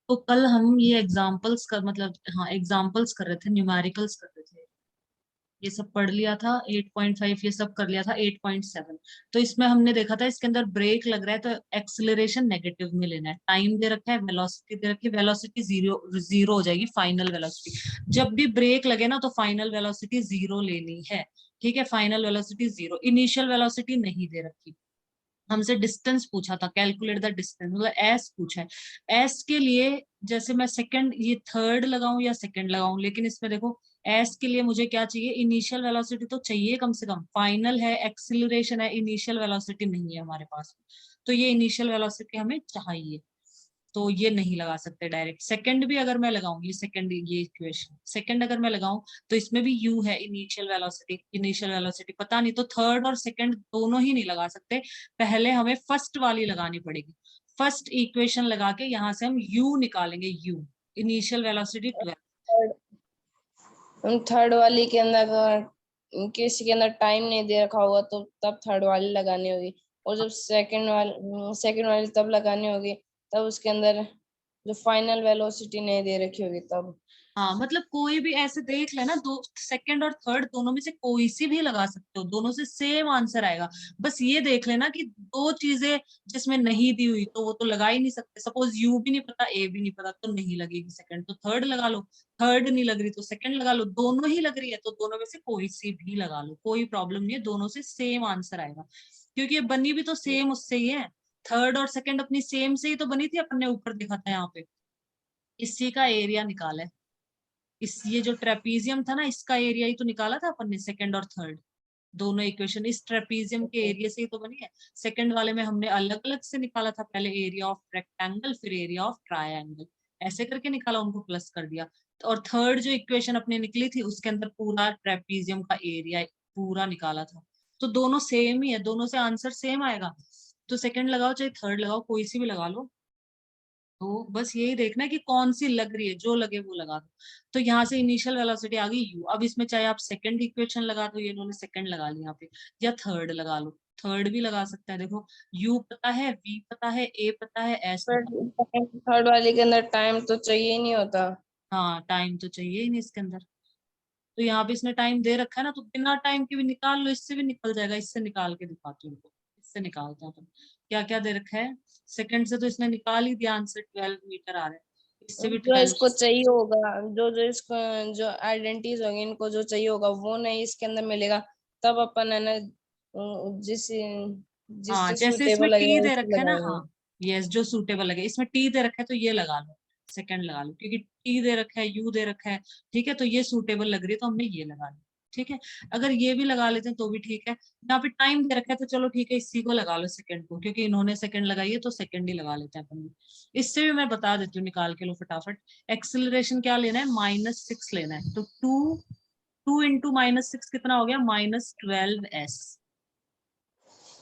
तो कल हम ये एग्जाम्पल्स कर मतलब हाँ एग्जाम्पल्स कर रहे थे, न्यूमेरिकल्स कर रहे थे। ये सब पढ़ लिया था 8.5, ये सब कर लिया था 8.7। तो इसमें हमने देखा था इसके अंदर ब्रेक लग रहा है तो एक्सिलरेशन नेगेटिव में लेना है, टाइम दे रखा है, वेलोसिटी दे रखी है, वेलोसिटी जीरो जीरो हो जाएगी फाइनल वेलोसिटी। जब भी ब्रेक लगे ना तो फाइनल वेलोसिटी जीरो लेनी है। ठीक है, final velocity zero, initial velocity नहीं दे रखी। हमसे डिस्टेंस पूछा था, कैलकुलेट द डिस्टेंस, मतलब एस पूछा है। एस के लिए जैसे मैं सेकंड, ये थर्ड लगाऊं या सेकंड लगाऊं, लेकिन इसमें देखो एस के लिए मुझे क्या चाहिए, इनिशियल वेलोसिटी तो चाहिए कम से कम, फाइनल है, एक्सिलरेशन है, इनिशियल वेलोसिटी नहीं है हमारे पास। तो ये इनिशियल वेलोसिटी हमें चाहिए, तो ये नहीं लगा सकते डायरेक्ट। सेकंड भी अगर मैं लगाऊं, ये सेकंड, ये इक्वेशन सेकंड अगर मैं लगाऊं तो इसमें भी u है, इनिशियल वेलोसिटी, इनिशियल वेलोसिटी पता नहीं, तो थर्ड और सेकंड दोनों ही नहीं लगा सकते। पहले हमें फर्स्ट वाली लगानी पड़ेगी। फर्स्ट इक्वेशन लगा के यहाँ से हम u निकालेंगे, u इनिशियल वेलोसिटी 12। थर्ड वाली के अंदर अगर किसी के अंदर टाइम नहीं दे रखा होगा तो तब थर्ड वाली लगानी होगी, और जब सेकंड वाली तब लगानी होगी तब उसके अंदर जो फाइनल वेलोसिटी नहीं दे रखी होगी तब। हाँ मतलब कोई भी ऐसे देख लेना, दो सेकंड और थर्ड दोनों में से कोई सी भी लगा सकते हो, दोनों से सेम आंसर आएगा। बस ये देख लेना कि दो चीजें जिसमें नहीं दी हुई तो वो तो लगा ही नहीं सकते। सपोज यू भी नहीं पता, ए भी नहीं पता, तो नहीं लगेगी सेकंड, तो थर्ड लगा लो। थर्ड नहीं लग रही तो सेकंड लगा लो, दोनों ही लग रही है तो दोनों में से कोई सी भी लगा लो, कोई प्रॉब्लम नहीं है, दोनों से सेम आंसर आएगा। क्योंकि ये बनी भी तो सेम उससे ही है, थर्ड और सेकंड अपनी सेम से ही तो बनी थी, अपन ने ऊपर देखा था यहाँ पे। इसी का एरिया निकाला है, इस ये जो ट्रेपीजियम था ना इसका एरिया ही तो निकाला था अपन ने, सेकंड और थर्ड दोनों इक्वेशन इस ट्रेपीजियम के एरिया से ही तो बनी है। सेकंड वाले में हमने अलग अलग से निकाला था, पहले एरिया ऑफ रेक्टेंगल फिर एरिया ऑफ ट्रायंगल, ऐसे करके निकाला, उनको प्लस कर दिया। और थर्ड जो इक्वेशन अपने निकली थी उसके अंदर पूरा ट्रेपीजियम का एरिया पूरा निकाला था। तो दोनों सेम ही है, दोनों से आंसर सेम आएगा। तो सेकंड लगाओ चाहे थर्ड लगाओ, कोई सी भी लगा लो। तो बस यही देखना है कि कौन सी लग रही है, जो लगे वो लगा दो। तो यहाँ से इनिशियल वेलोसिटी आ गई u। अब इसमें चाहे आप सेकंड इक्वेशन लगा दो, ये इन्होंने सेकंड लगा लिया यहाँ पे, या थर्ड लगा लो, थर्ड भी लगा सकते हैं। देखो u पता है, v पता है, a पता है, s पर पता है। थर्ड वाली के अंदर टाइम तो चाहिए ही नहीं होता। हाँ टाइम तो चाहिए ही नहीं इसके अंदर। तो यहाँ पे इसने टाइम दे रखा है ना, तो बिना टाइम के भी निकाल लो, इससे भी निकल जाएगा। इससे निकाल के दिखाती हूँ, इससे निकालता हूँ। क्या क्या दे रखा है, सेकंड से तो इसने निकाल ही दिया आंसर, 12 मीटर आ रहा है, इससे भी जो 12। इसको चाहिए होगा, जो इसको जो आइडेंटिटीज होंगी, इनको जो चाहिए होगा वो नहीं इसके अंदर मिलेगा, तब अपन है ना जिस हाँ जिससे जैसे इसमें सूटेबल टी लगेगा दे उसको रखा है ना, लगाएंगे। हाँ यस, जो सूटेबल लगे, इसमें टी दे रखा है तो ये लगा लो, सेकंड लगा लो, क्योंकि टी दे रखा है, यू दे रखा है। ठीक है, तो ये सूटेबल लग रही है तो हमने ये लगा ली। ठीक है, अगर ये भी लगा लेते हैं तो भी ठीक है। यहाँ पे टाइम दे रखा है तो चलो ठीक है, इसी को लगा लो सेकंड को, क्योंकि इन्होंने सेकंड लगाई है तो सेकंड ही लगा लेते हैं अपन भी। इससे भी मैं बता देती हूँ, निकाल के लो फटाफट। एक्सिलरेशन क्या लेना है, -6 लेना है, तो टू, 2 × -6 कितना हो गया, -12s,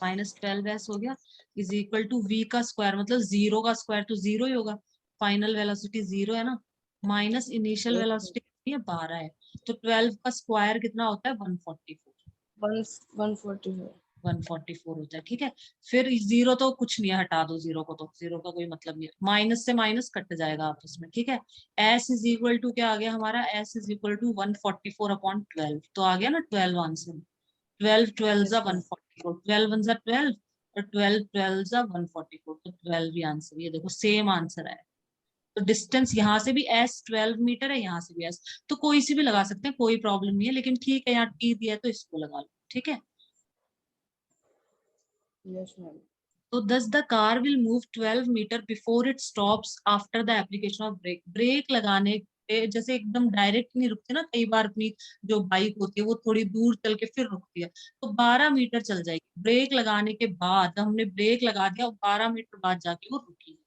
-12s हो गया, इज इक्वल टू v का स्क्वायर, मतलब जीरो का स्क्वायर तो जीरो ही होगा, फाइनल वेलोसिटी जीरो है ना, माइनस इनिशियल वेलोसिटी कितनी है, 12 है, तो 12 का स्क्वायर कितना होता है, 144, वन 144। 144 होता है। ठीक है, फिर जीरो तो कुछ नहीं है, हटा दो जीरो को, तो जीरो का कोई मतलब नहीं है, माइनस से माइनस कट जाएगा आपस में। ठीक है, s इज इक्वल टू क्या आ गया हमारा, s इज इक्वल टू 144/12, तो आ गया ना 12 आंसर। 12 12 जा यस मैम। 144, 12 1 जा 12, और 12 12 जा 144, तो 12 भी आंसर, ये देखो सेम आंसर है। तो डिस्टेंस यहाँ से भी s 12 मीटर है, यहाँ से भी s, तो कोई सी भी लगा सकते हैं, कोई प्रॉब्लम नहीं है, लेकिन ठीक है यहाँ t दिया है तो इसको लगा लो। ठीक है, यस मैम। तो thus the car will move 12 metre before it stops after the application of brake। Brake लगाने पे जैसे एकदम डायरेक्ट नहीं रुकती ना, कई बार अपनी जो बाइक होती है वो थोड़ी दूर चल के फिर रुकती है, तो 12 मीटर चल जाएगी ब्रेक लगाने के बाद। हमने ब्रेक लगा दिया और 12 मीटर बाद जाके वो रुकी।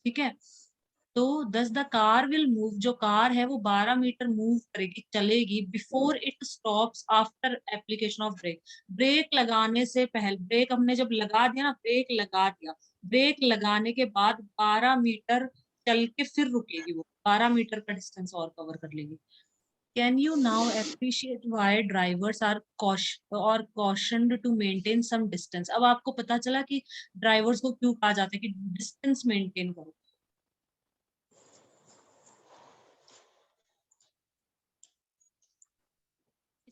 ठीक है, तो thus the car will move, जो कार है वो 12 मीटर मूव करेगी, चलेगी, before it stops after application of brake. Brake लगाने से पहले, ब्रेक हमने जब लगा दिया ना, ब्रेक लगा दिया, ब्रेक लगाने के बाद 12 मीटर चल के फिर रुकेगी, वो 12 मीटर का डिस्टेंस और कवर कर लेगी। Can you now appreciate why drivers are cautioned to maintain some distance. अब आपको पता चला कि ड्राइवर्स को क्यों कहा जाता है कि डिस्टेंस मेंटेन करो।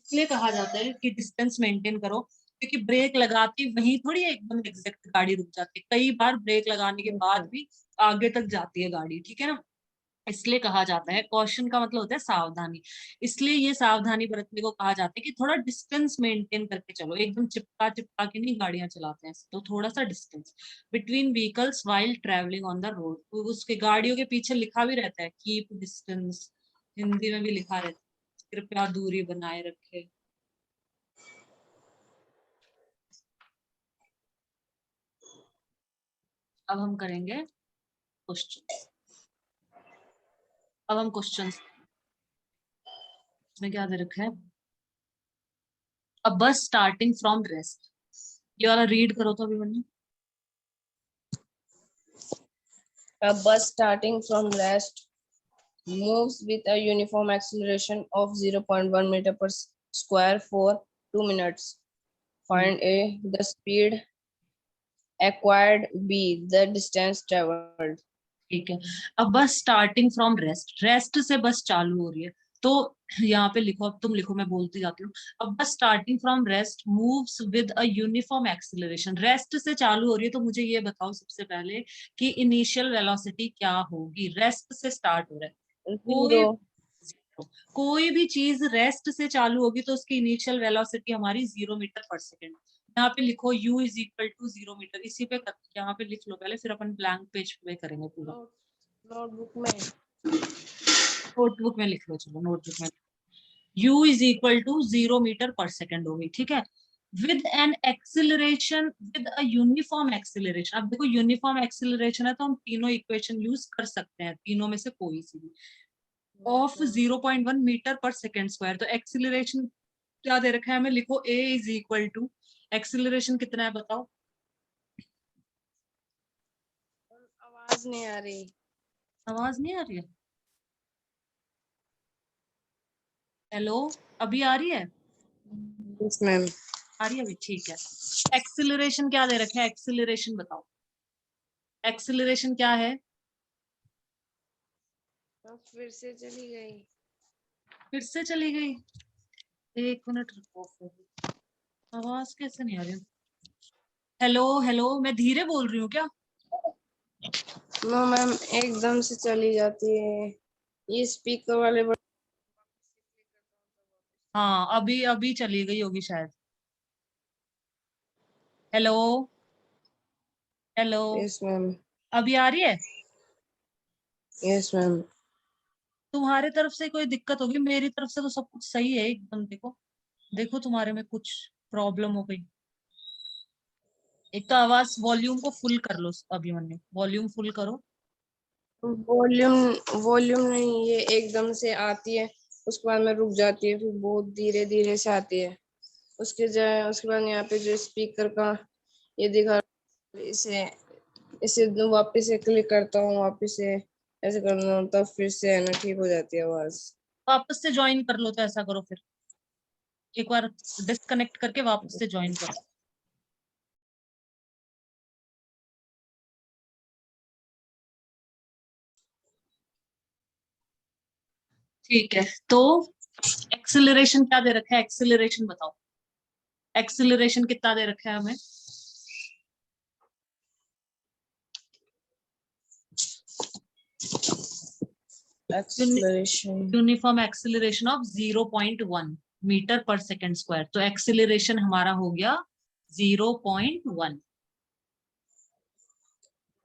इसलिए कहा जाता है कि डिस्टेंस मेंटेन करो, क्योंकि ब्रेक लगाती वहीं थोड़ी एकदम एग्जैक्ट गाड़ी रुक जाती है, कई बार ब्रेक लगाने के बाद भी आगे तक जाती है गाड़ी, ठीक है ना। इसलिए कहा जाता है, कॉशन का मतलब होता है सावधानी, इसलिए ये सावधानी बरतने को कहा जाता है कि थोड़ा डिस्टेंस मेंटेन करके चलो, एकदम चिपका चिपका के नहीं गाड़ियां चलाते हैं, तो थोड़ा सा distance between vehicles while travelling on the road. तो उसके गाड़ियों के पीछे लिखा भी रहता है कीप डिस्टेंस, हिंदी में भी लिखा रहता है कृपया दूरी बनाए रखे। अब हम करेंगे क्वेश्चन, अब हम क्वेश्चन में क्या दे रखा है, अ बस स्टार्टिंग फ्रॉम रेस्ट, ये वाला रीड करो तो अभी मैंने। A bus starting from rest moves with a uniform acceleration of 0.1 meter per square for 2 minutes. Find A, the speed acquired, B, the distance traveled. ठीक है, अब बस स्टार्टिंग फ्रॉम रेस्ट, रेस्ट से बस चालू हो रही है, तो यहाँ पे लिखो, अब तुम लिखो मैं बोलती जाती हूँ। अब बस starting from rest moves with a uniform acceleration, rest से चालू हो रही है, तो मुझे ये बताओ सबसे पहले कि इनिशियल वेलोसिटी क्या होगी, रेस्ट से स्टार्ट हो रहा है, कोई Zero. कोई भी चीज रेस्ट से चालू होगी तो उसकी इनिशियल वेलोसिटी हमारी 0 मीटर पर सेकेंड। यहाँ पे लिखो u is equal to 0 metre, इसी पे यहाँ पे लिख लो पहले, फिर अपन ब्लैंक पेज पे करेंगे पूरा। नोटबुक में नोटबुक में लिख लो, चलो नोटबुक में u is equal to 0 metre पर सेकेंड होगी, ठीक है। With an acceleration, with a uniform acceleration, अब देखो यूनिफॉर्म एक्सिलरेशन है तो हम तीनों इक्वेशन यूज कर सकते हैं, तीनों में से कोई सी भी, ऑफ 0.1 मीटर पर सेकेंड स्क्वायर। तो एक्सिलरेशन क्या दे रखा है हमें, लिखो a is equal to, acceleration कितना है बताओ। आवाज नहीं आ रही। आवाज नहीं आ रही है, हेलो, अभी आ रही है, यस मैम। आ रही है अभी, ठीक है। एक्सिलरेशन क्या दे रखा है, एक्सिलरेशन बताओ, एक्सिलरेशन क्या है। फिर से चली गई। फिर से चली गई, 1 मिनट रुको, फिर आवाज कैसे नहीं आ रही। हेलो हेलो, मैं धीरे बोल रही हूँ क्या। नो मैम, एकदम से चली जाती है। ये स्पीकर वाले हाँ अभी अभी चली गई होगी शायद। Hello hello, yes ma'am. अभी आ रही है। Yes ma'am. तुम्हारे तरफ से कोई दिक्कत होगी, मेरी तरफ से तो सब कुछ सही है एकदम, देखो देखो तुम्हारे में कुछ प्रॉब्लम हो गई। एक तो आवाज वॉल्यूम को फुल कर लो, अभिमन्यु वॉल्यूम फुल करो। वॉल्यूम वॉल्यूम नहीं, ये एकदम से आती है, उसके बाद में रुक जाती है, फिर बहुत धीरे धीरे से आती है। उसके बाद यहाँ पे जो स्पीकर का ये दिखा, इसे इसे वापस से क्लिक करता हूँ, वापस से ऐसे करना हूँ, तब फिर से है ना ठीक हो जाती है आवाज। वापस से ज्वाइन कर लो, तो ऐसा करो फिर, एक बार डिस्कनेक्ट करके वापस से ज्वाइन करो। ठीक है, तो एक्सिलरेशन क्या दे रखा है, एक्सिलरेशन बताओ, एक्सिलरेशन कितना दे रखा है हमें। Acceleration uniform acceleration of 0.1 metre पर सेकेंड स्क्वायर, तो एक्सिलरेशन हमारा हो गया 0.1,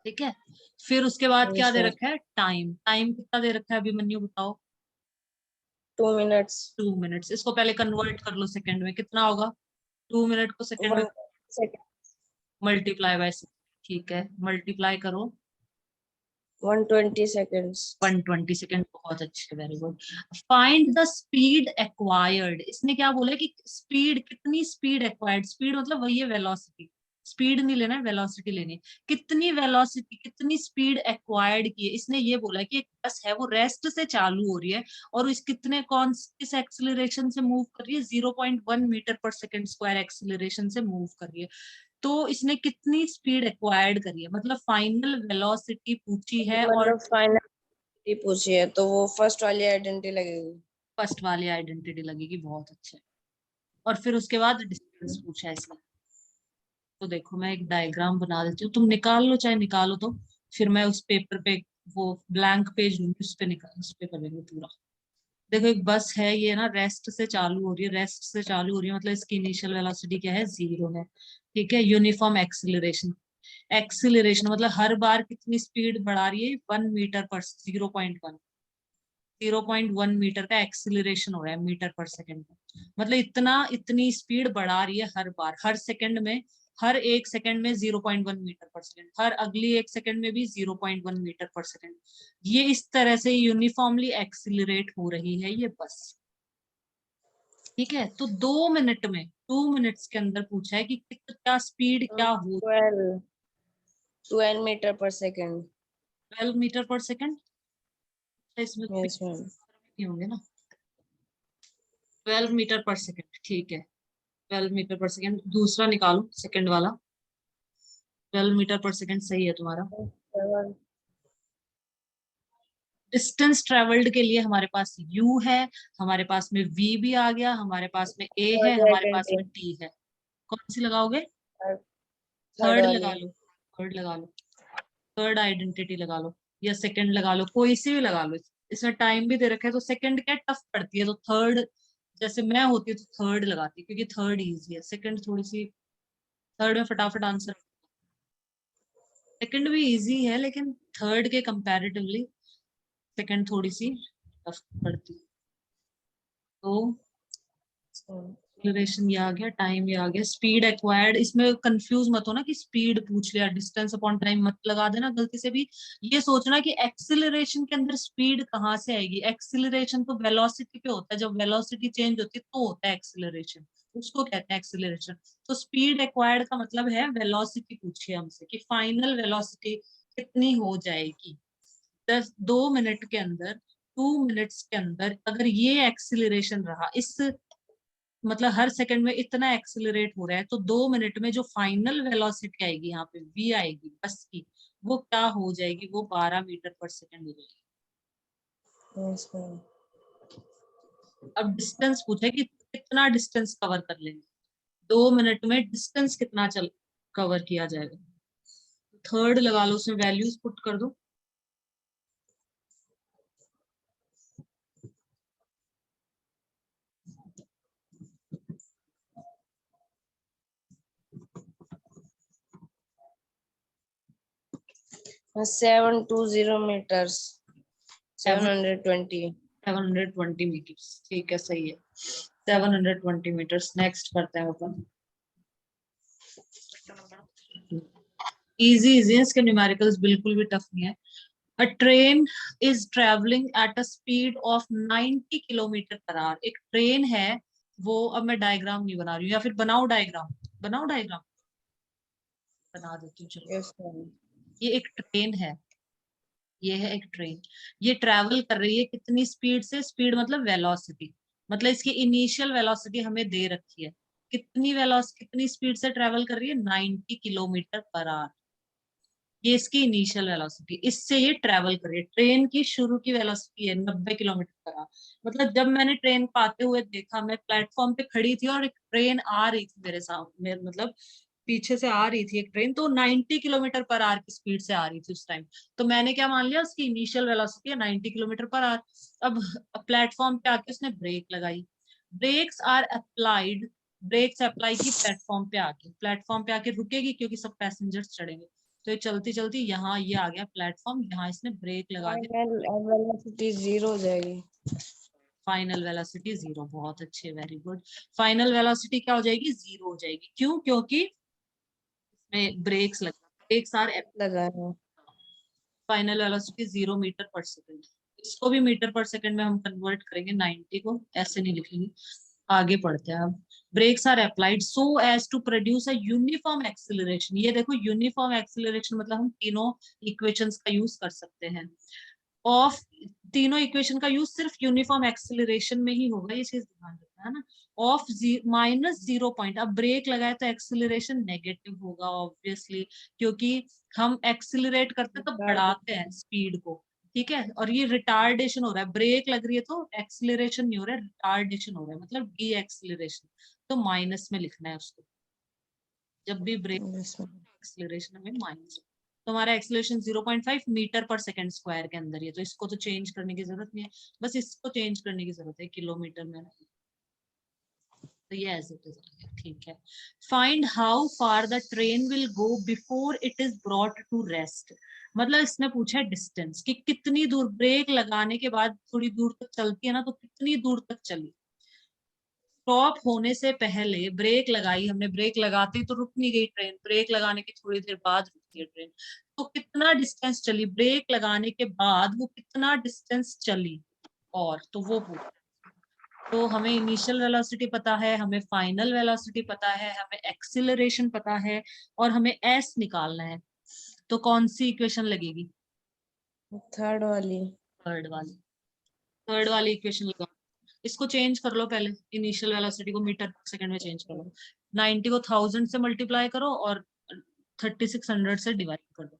ठीक है। फिर उसके बाद क्या दे रखा है, टाइम, टाइम कितना दे रखा है अभिमन्यु बताओ। 2 मिनट्स। 2 मिनट्स, इसको पहले कन्वर्ट कर लो सेकंड में, कितना होगा, 2 मिनट को सेकंड में 1 सेकेंड। मल्टीप्लाई बाय, ठीक है मल्टीप्लाई करो। 120 सेकेंड्स। 120 सेकेंड, बहुत अच्छे, very good. Find the speed acquired, इसने क्या बोला है कि स्पीड, कितनी स्पीड एक्वायर्ड, स्पीड मतलब वही है वेलोसिटी, स्पीड नहीं लेना है वेलोसिटी लेनी है, कितनी वेलोसिटी कितनी स्पीड एक्वायर्ड की है। इसने ये बोला है कि एक बस है वो रेस्ट से चालू हो रही है और इस कितने कौन किस एक्सिलरेशन से मूव कर रही है, 0.1 मीटर पर सेकेंड स्क्वायर एक्सिलरेशन से मूव कर रही है। तो इसने कितनी स्पीड एक्वायर्ड करी है, मतलब फाइनल वेलोसिटी पूछी है, और मतलब फाइनल पूछी है तो वो फर्स्ट वाली आइडेंटिटी लगेगी। फर्स्ट वाली आइडेंटिटी लगेगी, बहुत अच्छे। और फिर उसके बाद डिस्टेंस पूछा है इसमें। तो देखो मैं एक डायग्राम बना देती हूँ, तुम निकाल लो चाहे निकालो, तो फिर मैं उस पेपर पे वो ब्लैंक पेज लूंगी, उस पे निकाल, उस पे करेंगे पूरा। देखो एक बस है, ये ना रेस्ट से चालू हो रही है, रेस्ट से चालू हो रही है, मतलब इसकी इनिशियल वेलोसिटी क्या है, 0 है। ठीक है, यूनिफॉर्म एक्सिलरेशन, एक्सिलरेशन मतलब हर बार कितनी स्पीड बढ़ा रही है, 1 मीटर पर 0.1 मीटर का एक्सिलरेशन हो रहा है मीटर पर सेकेंड में। मतलब इतनी स्पीड बढ़ा रही है हर बार, हर सेकंड में, हर एक सेकंड में 0.1 मीटर पर सेकंड, हर अगली एक सेकंड में भी 0.1 मीटर पर सेकंड। ये इस तरह से यूनिफॉर्मली एक्सिलरेट हो रही है ये बस। ठीक है, तो 2 मिनट में, 2 मिनट्स के अंदर पूछा है कि क्या स्पीड क्या हो, 12 मीटर पर सेकेंड। 12 मीटर पर सेकंड। इसमें यस मैम। नहीं होंगे ना, 12 मीटर पर सेकंड, ठीक है। 12 मीटर पर सेकंड, दूसरा निकालो सेकंड वाला। 12 मीटर पर सेकंड सही है तुम्हारा। डिस्टेंस ट्रेवल्ड के लिए हमारे पास u है, हमारे पास में v भी आ गया, हमारे पास में a है, हमारे पास में t है। कौन सी लगाओगे? थर्ड थर्ड वाली। लगा लो, थर्ड लगा लो, थर्ड आइडेंटिटी लगा लो, या सेकंड लगा लो, कोई सी भी लगा लो। इसमें टाइम भी दे रखा है, तो सेकंड क्या टफ पड़ती है, तो थर्ड, जैसे मैं होती तो थर्ड लगाती, क्योंकि थर्ड इजी है, सेकंड थोड़ी सी, थर्ड में फटाफट आंसर। सेकंड भी इजी है लेकिन थर्ड के कंपैरेटिवली सेकंड थोड़ी सी टफ पड़ती है। तो एक्सीलरेशन ये आ गया, टाइम ये आ गया, स्पीड एक्वायर्ड, इसमें कंफ्यूज मत हो ना कि स्पीड पूछ लिया, डिस्टेंस अपॉन टाइम मत लगा देना गलती से भी। ये सोचना कि एक्सीलरेशन के अंदर स्पीड कहाँ से आएगी, एक्सीलरेशन तो वेलोसिटी पे होता है, जब वेलोसिटी चेंज होती है तो होता है एक्सीलरेशन, उसको कहते हैं एक्सीलरेशन। तो स्पीड एक्वायर्ड का मतलब है वेलोसिटी पूछिए हमसे कि फाइनल वेलोसिटी कितनी हो जाएगी 2 मिनट के अंदर, 2 मिनट्स के अंदर अगर ये एक्सीलरेशन रहा, इस मतलब हर सेकंड में इतना एक्सिलरेट हो रहा है, तो 2 मिनट में जो फाइनल वेलोसिटी आएगी यहाँ पे v आएगी बस की, वो क्या हो जाएगी, वो 12 मीटर पर सेकंड हो जाएगी। Yes ma'am. अब डिस्टेंस पूछे कि कितना डिस्टेंस कवर कर लेंगे, 2 मिनट में डिस्टेंस कितना चल कवर किया जाएगा। थर्ड लगा लो, उसमें वैल्यूज पुट कर दो। हाँ, 720 मीटर्स, 720। 720 मीटर्स, ठीक है सही है, 720 मीटर्स। नेक्स्ट करते हैं अपन, इजी इजी है, इसके न्यूमेरिकल्स बिल्कुल भी टफ नहीं है। A train is traveling at a speed of 90 kilometre per hour. एक ट्रेन है वो, अब मैं डायग्राम नहीं बना रही हूँ, या फिर बनाओ डायग्राम, बनाओ डायग्राम, बना देती हूँ चलो। Yes ma'am. ये एक ट्रेन है, ये है एक ट्रेन, ये ट्रेवल कर रही है कितनी स्पीड से, स्पीड मतलब वेलोसिटी, मतलब इसकी इनिशियल वेलोसिटी हमें दे रखी है, कितनी कितनी स्पीड से ट्रेवल कर रही है, 90 किलोमीटर पर आवर। ये इसकी इनिशियल वेलोसिटी, इससे ये ट्रेवल कर रही है। ट्रेन की शुरू की वेलोसिटी है 90 किलोमीटर पर आवर। मतलब जब मैंने ट्रेन को आते हुए देखा, मैं प्लेटफॉर्म पे खड़ी थी और एक ट्रेन आ रही थी मेरे सामने, मतलब पीछे से आ रही थी एक ट्रेन, तो 90 किलोमीटर पर आवर की स्पीड से आ रही थी उस टाइम। तो मैंने क्या मान लिया, उसकी इनिशियल वेलोसिटी है 90 किलोमीटर पर आवर। अब प्लेटफॉर्म पे आके उसने ब्रेक लगाई, brakes are applied, brakes apply की प्लेटफॉर्म पे आके, प्लेटफॉर्म पे आके रुकेगी क्योंकि सब पैसेंजर्स चढ़ेंगे। तो ये चलती चलती यहाँ ये आ गया प्लेटफॉर्म, यहाँ इसने ब्रेक लगा के, फाइनल वेलोसिटी 0 हो जाएगी। फाइनल वेलोसिटी 0, बहुत अच्छे, वेरी गुड। फाइनल वेलोसिटी क्या हो जाएगी, 0 हो जाएगी, क्यों, क्योंकि इसमें ब्रेक्स लगा, ब्रेक्स आर, लगा है। फाइनल वेलोसिटी 0 मीटर पर सेकंड। इसको भी मीटर पर सेकंड में हम कन्वर्ट करेंगे, 90 को ऐसे नहीं लिखेंगे। आगे पढ़ते हैं अब। Brakes are applied so as to produce a uniform acceleration. ये देखो यूनिफॉर्म एक्सिलरेशन मतलब हम तीनों इक्वेशंस का यूज कर सकते हैं। ऑफ, तीनों इक्वेशन का यूज सिर्फ यूनिफॉर्म एक्सिलरेशन में ही होगा, ये चीज ध्यान रखना है ना। ऑफ -0 पॉइंट, अब ब्रेक लगाए तो एक्सिलरेशन नेगेटिव होगा ऑब्वियसली, क्योंकि हम एक्सिलरेट करते तो बढ़ाते हैं स्पीड को। ठीक है, और ये रिटार्डेशन हो रहा है, ब्रेक लग रही है तो एक्सिलरेशन नहीं हो रहा है, रिटार्डेशन हो रहा है, मतलब डी एक्सिलरेशन। तो माइनस में लिखना है उसको, जब भी ब्रेक Yes, ma'am. एक्सीलरेशन हमें माइनस। तो हमारा एक्सीलरेशन 0.5 मीटर पर सेकंड स्क्वायर के अंदर ही है, तो इसको तो चेंज करने की जरूरत नहीं है, बस इसको चेंज करने की जरूरत है किलोमीटर में। तो ये एज इट इज, ठीक है। Find how far the train will go before it is brought to rest. मतलब इसने पूछा है डिस्टेंस कि कितनी दूर ब्रेक लगाने के बाद थोड़ी दूर तक चलती है ना, तो कितनी दूर तक चली। स्टॉप होने से पहले ब्रेक लगाई हमने, ब्रेक लगाते ही तो रुक नहीं गई ट्रेन, ब्रेक लगाने की थोड़ी देर बाद रुकती है ट्रेन। तो कितना डिस्टेंस चली ब्रेक लगाने के बाद, वो कितना डिस्टेंस चली, और तो वो पूछा। तो हमें इनिशियल वेलोसिटी पता है, हमें फाइनल वेलोसिटी पता है, हमें एक्सीलरेशन पता है, और हमें एस निकालना है। तो कौन सी इक्वेशन लगेगी? थर्ड वाली। थर्ड वाली। थर्ड वाली इक्वेशन लगाओ। इसको चेंज कर लो पहले, इनिशियल वेलोसिटी को मीटर पर सेकंड में चेंज कर लो। 90 को 1000 से मल्टीप्लाई करो और 3600 से डिवाइड कर दो।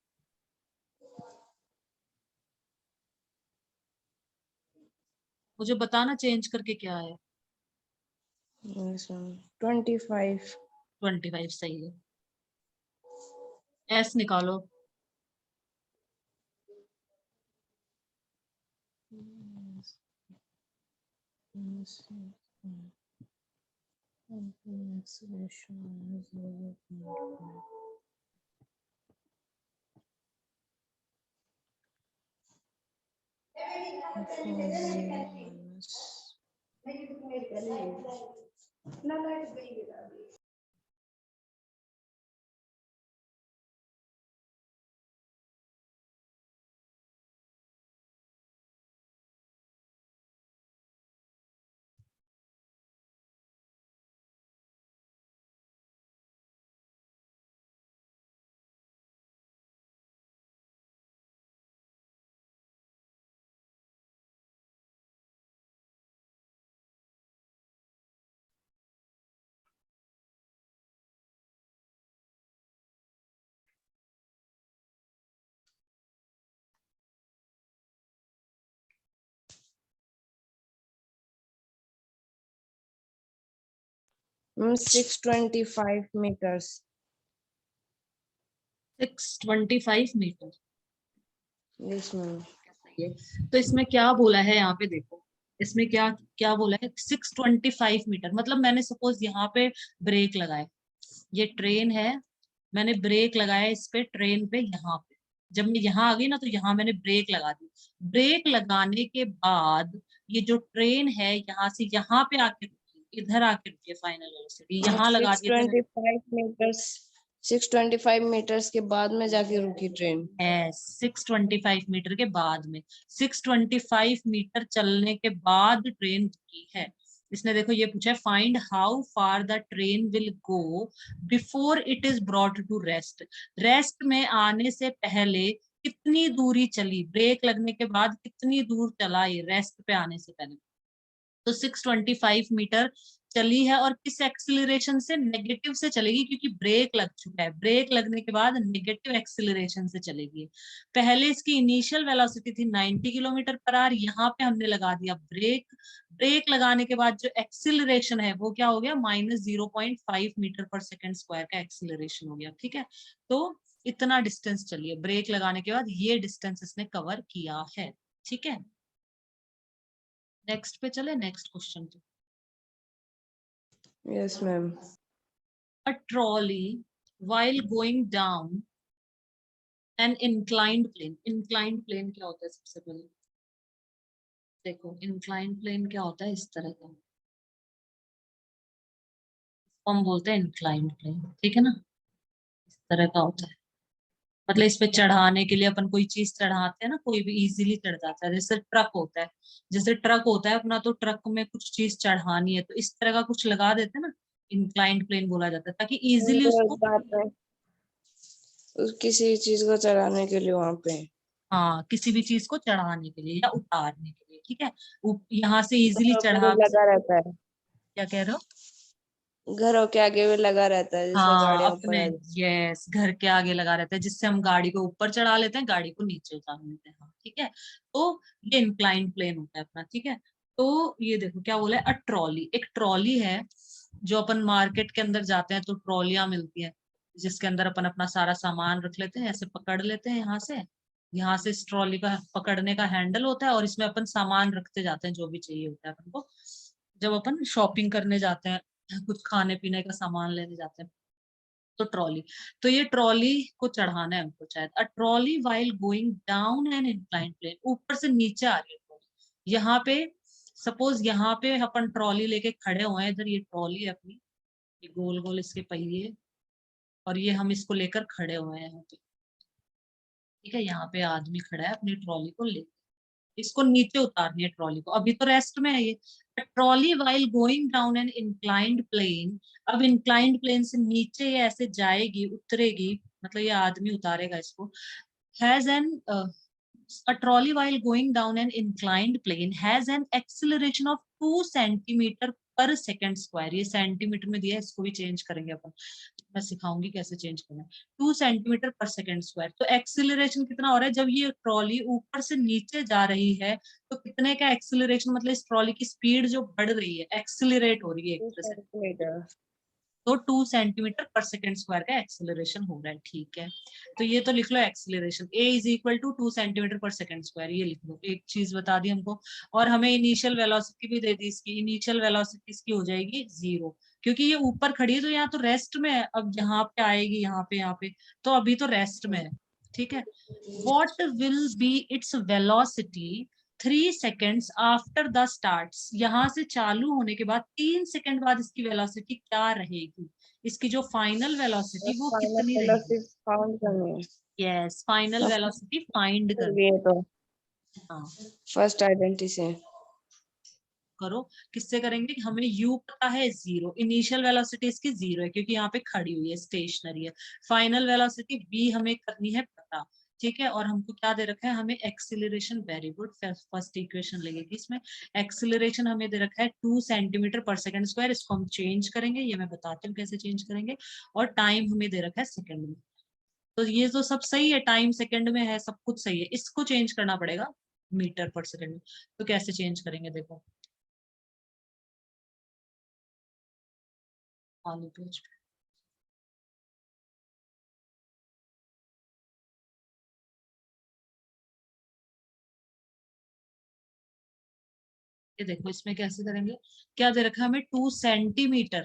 मुझे बताना चेंज करके क्या है। Yes, ma'am. 25. 25 सही है। एस निकालो। Yes. Yes, yes. Acceleration minus 0.5. Minus. Mm, 625 meters. 625 metre. Yes, ma'am. सही है। तो इसमें क्या बोला है यहाँ पे देखो, इसमें क्या क्या बोला है, 625 मीटर। मतलब मैंने सपोज यहाँ पे ब्रेक लगाए, ये ट्रेन है, मैंने ब्रेक लगाया इस पे ट्रेन पे, यहाँ पे जब मैं यहाँ आ गई ना, तो यहाँ मैंने ब्रेक लगा दी। ब्रेक लगाने के बाद ये जो ट्रेन है यहाँ से यहाँ पे आके रुकी, इधर आके रुकी, फाइनल वेलोसिटी यहाँ लगा दी थी। 625 meters. 625 meters के बाद में जाके रुकी ट्रेन। 625 मीटर के बाद में, 625 मीटर चलने के बाद ट्रेन रुकी है। इसने देखो ये पूछा है, find how far the train will go before it is brought to rest. Rest में आने से पहले कितनी दूरी चली, ब्रेक लगने के बाद कितनी दूर चला ये रेस्ट पे आने से पहले। तो 625 मीटर चली है, और किस एक्सीलरेशन से, नेगेटिव से चलेगी, क्योंकि ब्रेक लग चुका है। ब्रेक लगने के बाद नेगेटिव एक्सीलरेशन से चलेगी। पहले इसकी इनिशियल वेलोसिटी थी 90 किलोमीटर पर आवर, यहाँ पे हमने लगा दिया ब्रेक। ब्रेक लगाने के बाद जो एक्सीलरेशन है वो क्या हो गया, -0.5 मीटर पर सेकंड स्क्वायर का एक्सीलरेशन हो गया। ठीक है, तो इतना डिस्टेंस चलिए ब्रेक लगाने के बाद, ये डिस्टेंस इसने कवर किया है। ठीक है, नेक्स्ट पे चले, नेक्स्ट क्वेश्चन पे। Yes, ma'am. A trolley while going down an inclined plane। inclined plane क्या होता है, सबसे पहले देखो inclined plane क्या होता है, इस तरह का हम बोलते हैं inclined plane, ठीक है ना, इस तरह का होता है। मतलब इस पे चढ़ाने के लिए अपन कोई चीज चढ़ाते हैं ना, कोई भी इजीली चढ़ जाता है। जैसे ट्रक होता है, जैसे ट्रक होता है अपना, तो ट्रक में कुछ चीज चढ़ानी है तो इस तरह का कुछ लगा देते हैं ना, इंक्लाइंड प्लेन बोला जाता है, ताकि इजीली उसको, बात है किसी चीज को चढ़ाने के लिए वहां पे हाँ किसी भी चीज को चढ़ाने के लिए या उतारने के लिए। ठीक है, यहाँ से इजीली चढ़ा भी लगा सकते। रहता है। क्या कह रहे हो? घरों के आगे भी लगा रहता है जिससे हाँ गाड़ियां ऊपर अपने, आ जाए। यस, घर के आगे लगा रहता है, जिससे हम गाड़ी को ऊपर चढ़ा लेते हैं, गाड़ी को नीचे उतार लेते हैं। हाँ ठीक है, तो ये इंक्लाइंड प्लेन होता है अपना। ठीक है, तो ये देखो क्या बोला है, अ ट्रॉली, एक ट्रॉली है जो अपन मार्केट के अंदर जाते हैं तो ट्रॉलियां मिलती है, जिसके अंदर अपन अपना सारा सामान रख लेते हैं, ऐसे पकड़ लेते हैं यहाँ से इस ट्रॉली का पकड़ने का हैंडल होता है और इसमें अपन सामान रखते जाते हैं जो भी चाहिए होता है अपन को, जब अपन शॉपिंग करने जाते हैं, कुछ खाने पीने का सामान लेने जाते हैं। तो ट्रॉली, तो ये ट्रॉली को चढ़ाना है हमको शायद। A trolley while going down an inclined plane, ऊपर से नीचे आ रही है ट्रॉली। यहाँ पे सपोज यहाँ पे अपन ट्रॉली लेके खड़े हुए हैं, इधर ये ट्रॉली है अपनी, ये गोल गोल इसके पहिए, और ये हम इसको लेकर खड़े हुए हैं यहाँ पे। ठीक है, यहाँ पे आदमी खड़ा है अपनी ट्रॉली को ले, इसको नीचे उतारनी है ट्रॉली को, अभी तो रेस्ट में है ये। Trolley while going down an inclined plane, अब इंक्लाइंड प्लेन से नीचे ये ऐसे जाएगी, उतरेगी, मतलब ये आदमी उतारेगा इसको। Has an a trolley while going down an inclined plane has an acceleration of 2 centimeter per second square। ये सेंटीमीटर में दिया है, इसको भी चेंज करेंगे अपन, मैं सिखाऊंगी कैसे चेंज करना है। 2 सेंटीमीटर पर सेकेंड स्क्वायर, तो एक्सिलरेशन कितना हो रहा है, जब ये ट्रॉली ऊपर से नीचे जा रही है तो कितने का एक्सिलरेशन, मतलब इस ट्रॉली की स्पीड जो बढ़ रही है, एक्सिलरेट हो रही है एक 2 तरह से, सेंटीमीटर। तो 2 सेंटीमीटर पर सेकेंड स्क्वायर का एक्सेलरेशन हो रहा है। ठीक है, तो ये तो लिख लो acceleration a is equal to 2 centimetre per second square, ये लिख लो। एक चीज बता दी हमको, और हमें इनिशियल वेलोसिटी भी दे दी इसकी, इनिशियल वेलोसिटी इसकी हो जाएगी 0, क्योंकि ये ऊपर खड़ी है तो यहाँ तो रेस्ट में है, अब यहाँ पे आएगी यहाँ पे, तो अभी तो रेस्ट में है। ठीक है, what will be its velocity 3 seconds after the starts, यहाँ से चालू होने के बाद 3 सेकंड बाद इसकी वेलोसिटी क्या रहेगी, इसकी जो फाइनल वेलोसिटी वो फाइनल कितनी रहेगी। वेलोसिटी फाउंड करनी है। यस, फाइनल वेलोसिटी फाइंड कर, ये तो हाँ फर्स्ट आइडेंटिटी से करो। किससे करेंगे, हमें u पता है 0, इनिशियल वेलोसिटी इसकी 0 है क्योंकि यहाँ पे खड़ी हुई है, स्टेशनरी है। फाइनल वेलोसिटी v हमें करनी है पता। ठीक है, और हमको क्या दे रखा है, हमें acceleration, very good, first equation लगेगी इसमें। एक्सिलरेशन हमें दे रखा है 2 सेंटीमीटर पर सेकंड स्क्वायर, इसको हम चेंज करेंगे, ये मैं बताती हूँ कैसे चेंज करेंगे। और टाइम हमें दे रखा है सेकंड में, तो ये तो सब सही है, टाइम सेकंड में है, सब कुछ सही है, इसको चेंज करना पड़ेगा मीटर पर सेकंड में। तो कैसे चेंज करेंगे, देखो आलू पेज, ये देखो इसमें कैसे करेंगे, क्या दे रखा है हमें 2 सेंटीमीटर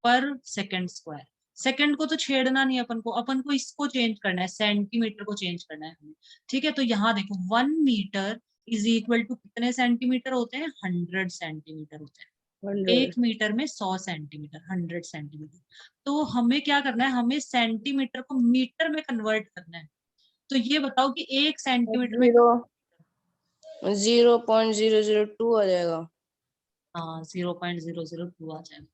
पर सेकंड स्क्वायर। सेकंड को तो छेड़ना नहीं अपन को इसको चेंज करना है, सेंटीमीटर को चेंज करना है हमें। ठीक है, तो यहाँ देखो 1 मीटर इज इक्वल टू कितने सेंटीमीटर होते हैं, 100 सेंटीमीटर होते हैं। 100। 1 मीटर में 100 सेंटीमीटर, 100 सेंटीमीटर। तो हमें क्या करना है, हमें सेंटीमीटर को मीटर में कन्वर्ट करना है। तो ये बताओ कि 1 सेंटीमीटर में, 0.002 आ जाएगा। हाँ 0.002 आ जाएगा,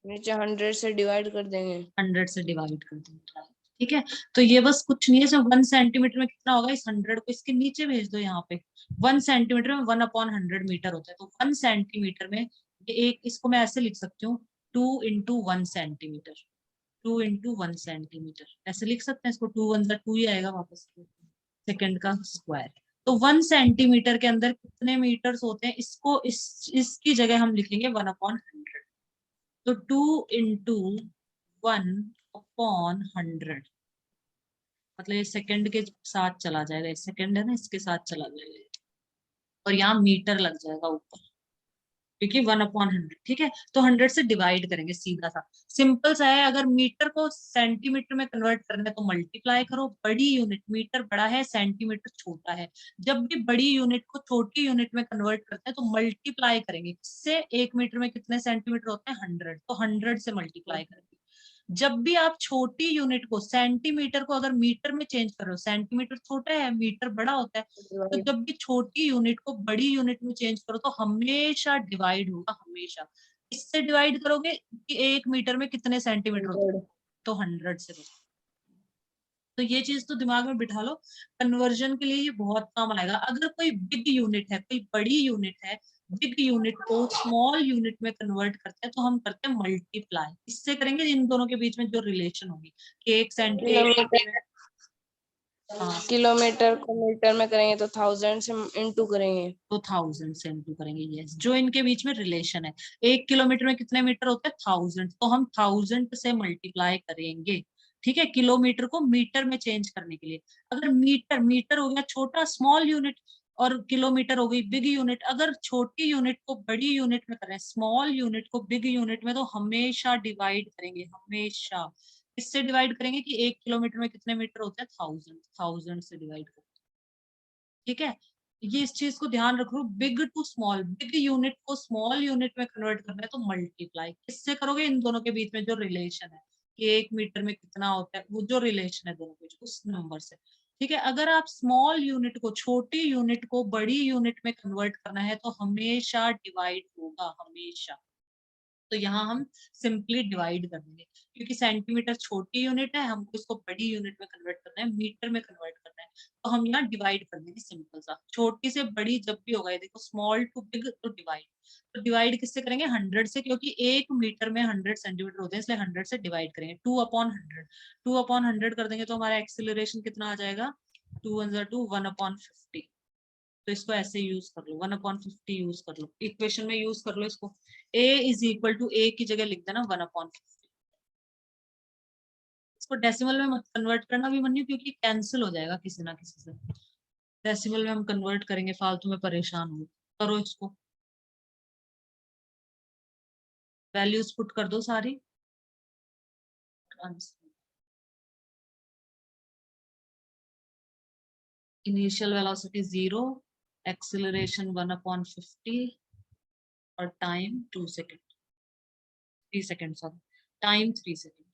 नीचे 100 से डिवाइड कर देंगे। 100 से डिवाइड कर देंगे। ठीक है, तो ये बस कुछ नहीं है, जब 1 सेंटीमीटर में कितना होगा, इस 100 को इसके नीचे भेज दो यहाँ पे। 1 सेंटीमीटर में 1/100 मीटर होता है, तो 1 सेंटीमीटर में ये एक, इसको मैं ऐसे लिख सकती हूँ 2 × 1 सेंटीमीटर, 2 × 1 सेंटीमीटर, ऐसे लिख सकते हैं इसको, 2 1 2 ही आएगा वापस, सेकंड का स्क्वायर। तो 1 सेंटीमीटर के अंदर कितने मीटर्स होते हैं, इसको इसकी जगह हम लिखेंगे 1/100। तो 2 × 1/100, मतलब ये सेकंड के साथ चला जाएगा, इस सेकंड है ना, इसके साथ चला जाएगा, और यहाँ मीटर लग जाएगा ऊपर, क्योंकि 1/100। ठीक है, तो 100 से डिवाइड करेंगे, सीधा सा सिंपल सा है। अगर मीटर को सेंटीमीटर में कन्वर्ट करना है तो मल्टीप्लाई करो, बड़ी यूनिट, मीटर बड़ा है, सेंटीमीटर छोटा है, जब भी बड़ी यूनिट को छोटी यूनिट में कन्वर्ट करते हैं तो मल्टीप्लाई करेंगे, किससे, 1 मीटर में कितने सेंटीमीटर होते हैं, 100, तो 100 से मल्टीप्लाई करेंगे। जब भी आप छोटी यूनिट को, सेंटीमीटर को अगर मीटर में चेंज कर रहे हो, सेंटीमीटर छोटा है, मीटर बड़ा होता है, तो जब भी छोटी यूनिट को बड़ी यूनिट में चेंज करो तो हमेशा डिवाइड होगा, हमेशा। इससे डिवाइड करोगे कि 1 मीटर में कितने सेंटीमीटर होते हैं, 100। तो 100 से करो। तो ये चीज तो दिमाग में बिठा लो, कन्वर्जन के लिए ये बहुत काम आएगा। अगर कोई बिग यूनिट है, कोई बड़ी यूनिट है, बिग यूनिट को स्मॉल यूनिट में कन्वर्ट करते हैं तो हम करते हैं मल्टीप्लाई, इससे करेंगे इन दोनों के बीच में जो रिलेशन होगी कि 1 सेंटीमीटर, हाँ किलोमीटर को मीटर में करेंगे तो 1000 से इंटू करेंगे। तो 1000 से इंटू करेंगे, यस। जो इनके बीच में रिलेशन है, 1 किलोमीटर में कितने मीटर होते हैं 1000, तो हम 1000 से मल्टीप्लाई करेंगे। ठीक है, किलोमीटर को मीटर में चेंज करने के लिए। अगर मीटर, मीटर हो गया छोटा स्मॉल यूनिट, और किलोमीटर हो गई बिग यूनिट। अगर छोटी यूनिट को बड़ी यूनिट में करें, स्मॉल यूनिट को बिग यूनिट में, तो हमेशा डिवाइड करेंगे, हमेशा। किससे डिवाइड करेंगे कि 1 किलोमीटर में कितने मीटर होते हैं 1000, 1000 से डिवाइड करेंगे। ठीक है, ये इस चीज को ध्यान रखो, big to small, big unit को स्मॉल यूनिट में कन्वर्ट करना है तो मल्टीप्लाई किससे करोगे, इन दोनों के बीच में जो रिलेशन है कि 1 मीटर में कितना होता है, वो जो रिलेशन है दोनों के बीच, उस नंबर से। ठीक है, अगर आप स्मॉल यूनिट को, छोटी यूनिट को बड़ी यूनिट में कन्वर्ट करना है तो हमेशा डिवाइड होगा, हमेशा। तो यहाँ हम सिंपली डिवाइड कर देंगे, क्योंकि सेंटीमीटर छोटी यूनिट है, हमको इसको बड़ी यूनिट में कन्वर्ट करना है, मीटर में कन्वर्ट करना है, तो हम यहाँ डिवाइड कर देंगे, सिंपल सा। छोटी से बड़ी जब भी होगा, ये देखो स्मॉल टू बिग तो डिवाइड, तो डिवाइड किससे करेंगे 100 से, क्योंकि 1 मीटर में 100 सेंटीमीटर होते हैं, इसलिए 100 से डिवाइड करेंगे। 2/100, 2/100 कर देंगे तो हमारा एक्सिलरेशन कितना आ जाएगा, 2 1 2 1/50। तो इसको ऐसे यूज कर लो, 1/50 यूज कर लो, इक्वेशन में यूज कर लो इसको। a is equal to a की जगह लिख देना 1/50। इसको डेसिमल में मत कन्वर्ट करना भी मनियो, क्योंकि कैंसिल हो जाएगा किसी ना किसी से। डेसिमल में हम कन्वर्ट करेंगे, फालतू में परेशान हो। करो इसको, वैल्यूज पुट कर दो सारी। इनिशियल वेलोसिटी 0, एक्सिलरेशन 1/50, और time 2 second, 3 second, sorry, time 3 second.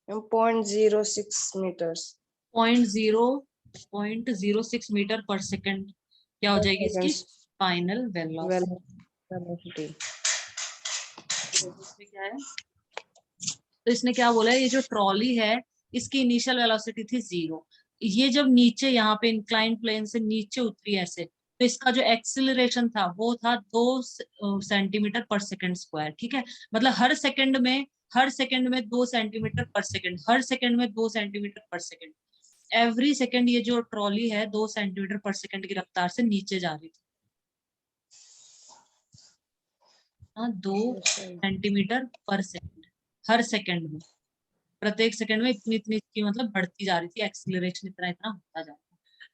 0.06 metres 0.06 metre पर सेकंड क्या हो पर जाएगी इसकी सेकंड फाइनल वेलोसिटी। वेलोसिटी। इसमें क्या है, तो इसने क्या बोला है, ये जो ट्रॉली है इसकी इनिशियल वेलोसिटी थी 0। ये जब नीचे यहाँ पे इंक्लाइन प्लेन से नीचे उतरी ऐसे, तो इसका जो एक्सिलरेशन था वो था 2 सेंटीमीटर पर सेकंड स्क्वायर। ठीक है, मतलब हर सेकंड में, हर सेकंड में 2 सेंटीमीटर पर सेकंड, हर सेकंड में 2 सेंटीमीटर पर सेकंड। एवरी सेकंड ये जो ट्रॉली है 2 सेंटीमीटर पर सेकंड की रफ्तार से नीचे जा रही थी। हाँ, 2 सेंटीमीटर पर सेकंड, हर सेकंड में, प्रत्येक सेकंड में इतनी इतनी की मतलब बढ़ती जा रही थी, एक्सिलरेशन इतना इतना होता जा रहा था।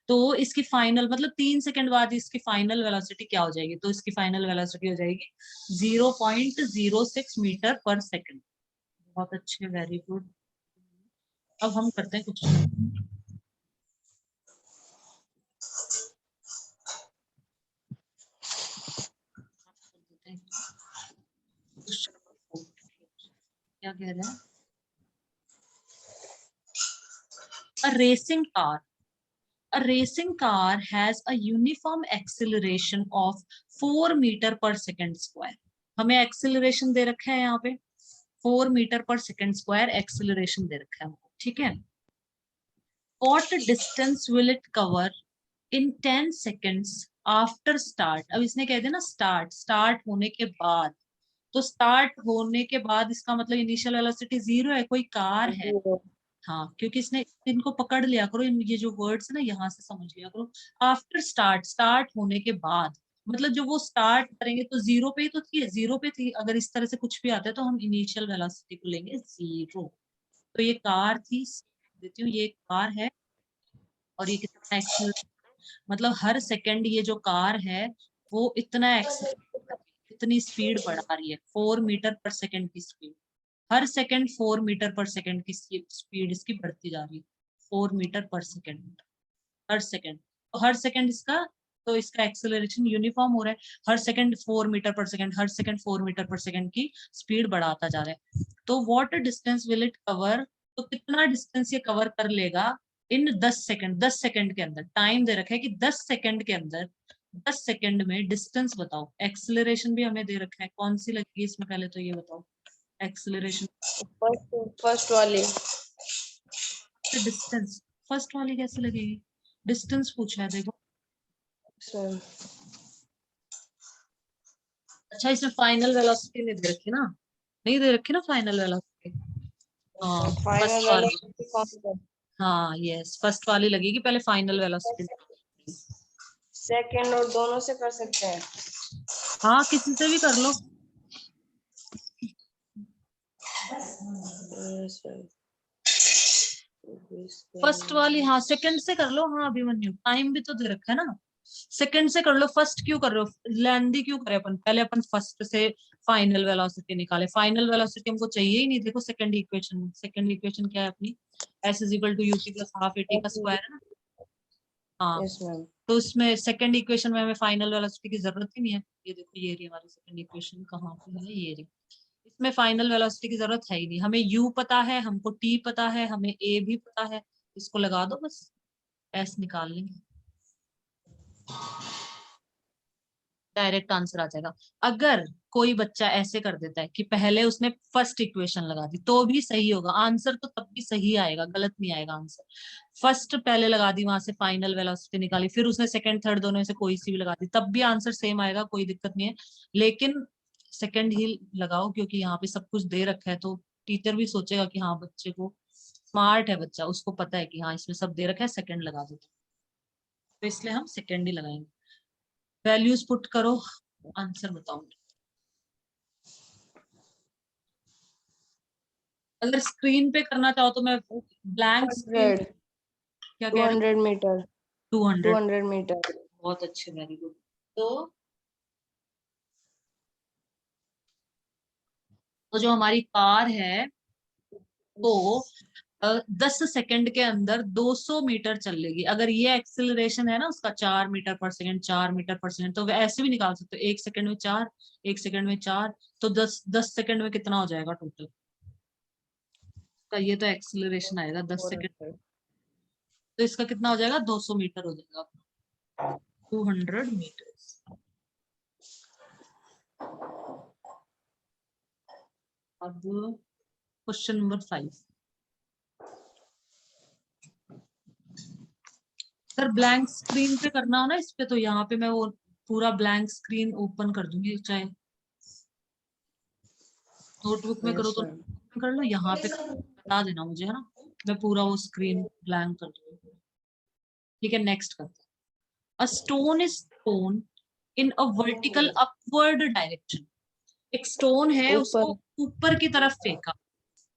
तो इसकी फाइनल मतलब 3 सेकंड बाद इसकी फाइनल वेलोसिटी क्या हो जाएगी, तो इसकी फाइनल वेलोसिटी हो जाएगी 0.06 मीटर पर सेकंड। बहुत अच्छे, वेरी गुड। अब हम करते हैं कुछ, क्या कह रहे हैं, a racing car, a racing car has a uniform acceleration of 4 metre पर सेकंड स्क्वायर। हमें एक्सिलरेशन दे रखा है यहाँ पे 4 मीटर पर सेकंड स्क्वायर एक्सिलरेशन दे रखा है हमको। ठीक है, what distance will it cover in 10 seconds after start। अब इसने कह दिया ना स्टार्ट, स्टार्ट होने के बाद, तो स्टार्ट होने के बाद इसका मतलब इनिशियल वेलोसिटी 0 है, कोई कार है। हाँ, क्योंकि इसने, इनको पकड़ लिया करो, ये जो वर्ड्स है ना यहाँ से समझ लिया करो। आफ्टर स्टार्ट, स्टार्ट होने के बाद, मतलब जो वो स्टार्ट करेंगे तो 0 पे ही तो थी, 0 पे थी। अगर इस तरह से कुछ भी आता है तो हम इनिशियल वेलोसिटी को लेंगे 0। तो ये कार थी, देती हूँ, ये कार है, और ये कितना एक्सेल, मतलब हर सेकंड ये जो कार है वो इतना एक्सेल, इतनी स्पीड बढ़ा रही है, 4 मीटर पर सेकंड की स्पीड। हर सेकंड 4 मीटर पर सेकंड की स्पीड इसकी बढ़ती जा रही है, 4 मीटर पर सेकंड, हर सेकंड। तो हर सेकंड इसका तो इसका एक्सेलरेशन यूनिफॉर्म हो रहा है, हर सेकंड 4 मीटर पर सेकंड, हर सेकंड 4 मीटर पर सेकंड की स्पीड बढ़ाता जा रहा है। तो what distance will it cover, तो कितना डिस्टेंस ये कवर कर लेगा इन 10 सेकंड, 10 सेकंड के अंदर टाइम दे रखा है कि 10 सेकंड के अंदर, 10 सेकंड में डिस्टेंस बताओ। एक्सेलरेशन भी हमें दे रखा है, कौन सी लगेगी इसमें, पहले तो ये बताओ एक्सेलरेशन। फर्स्ट वाली डिस्टेंस फर्स्ट वाली कैसे लगेगी, डिस्टेंस पूछा है देखो। अच्छा इसमें फाइनल वेलोसिटी नहीं दे रखी ना, नहीं दे रखी ना फाइनल वेलोसिटी। हाँ फाइनल फर्स्ट वाला वाली, हाँ यस फर्स्ट वाली लगेगी पहले, फाइनल वेलोसिटी। सेकंड और दोनों से कर सकते हैं। हाँ किसी से भी कर लो। फर्स्ट वाली हाँ सेकंड से कर लो, हाँ अभिमन्यु टाइम भी तो दे रखा है ना, सेकंड से कर लो। फर्स्ट क्यों कर रहे हो, लेंदी क्यों करे अपन, पहले अपन फर्स्ट से फाइनल वेलोसिटी निकाले, फाइनल वेलोसिटी हमको चाहिए ही नहीं। देखो सेकंड इक्वेशन में, सेकंड इक्वेशन क्या है अपनी, s is equal to ut plus half at का स्क्वायर है ना। हाँ यस मैम। तो उसमें सेकंड इक्वेशन में हमें फाइनल वेलोसिटी की जरूरत ही नहीं है। ये देखो ये रही हमारी सेकंड इक्वेशन, कहाँ पे है ये रही, इसमें फाइनल वेलोसिटी की जरूरत है ही नहीं। हमें u पता है, हमको t पता है, हमें a भी पता है, इसको लगा दो बस, s निकाल लेंगे, डायरेक्ट आंसर आ जाएगा। अगर कोई बच्चा ऐसे कर देता है कि पहले उसने फर्स्ट इक्वेशन लगा दी तो भी सही होगा आंसर, तो तब भी सही आएगा, गलत नहीं आएगा आंसर। फर्स्ट पहले लगा दी, वहां से फाइनल वेलोसिटी निकाली, फिर उसने सेकंड थर्ड दोनों में से कोई सी भी लगा दी, तब भी आंसर सेम आएगा, कोई दिक्कत नहीं है। लेकिन सेकंड ही लगाओ क्योंकि यहाँ पे सब कुछ दे रखा है, तो टीचर भी सोचेगा कि हाँ बच्चे को, स्मार्ट है बच्चा, उसको पता है कि हाँ इसमें सब दे रखा है, सेकंड लगा दो, तो इसलिए हम सेकंड ही लगाएंगे। वैल्यूज पुट करो, आंसर बताओ। अगर स्क्रीन पे करना चाहो तो मैं ब्लैंक स्क्रीन, 100 क्या कह रहे हो, 200 मीटर 200, 200 मीटर। बहुत अच्छे, वेरी गुड। तो जो हमारी कार है तो 10 सेकंड के अंदर 200 मीटर चल लेगी। अगर ये एक्सेलरेशन है ना उसका 4 मीटर पर सेकंड, 4 मीटर पर सेकंड, तो वे ऐसे भी निकाल सकते हो, 1 सेकंड में 4, 1 सेकंड में 4, तो 10 सेकंड में कितना हो जाएगा टोटल का, ये तो एक्सेलरेशन आएगा 10 सेकंड, तो इसका कितना हो जाएगा, 200 मीटर हो जाएगा, 200 मीटर। अब क्वेश्चन नंबर 5, अगर ब्लैंक स्क्रीन पे करना हो ना इस पे, तो यहाँ पे मैं वो पूरा ब्लैंक स्क्रीन ओपन कर दूंगी, चाहे नोटबुक में करो यस तो मैम। notebook में कर लो, यहाँ पे बता देना मुझे, है ना, मैं पूरा वो स्क्रीन ब्लैंक कर दूंगी। ठीक है नेक्स्ट करते हैं। A stone is thrown in a vertical upward direction, एक स्टोन है ऊपर उसको ऊपर की तरफ फेंका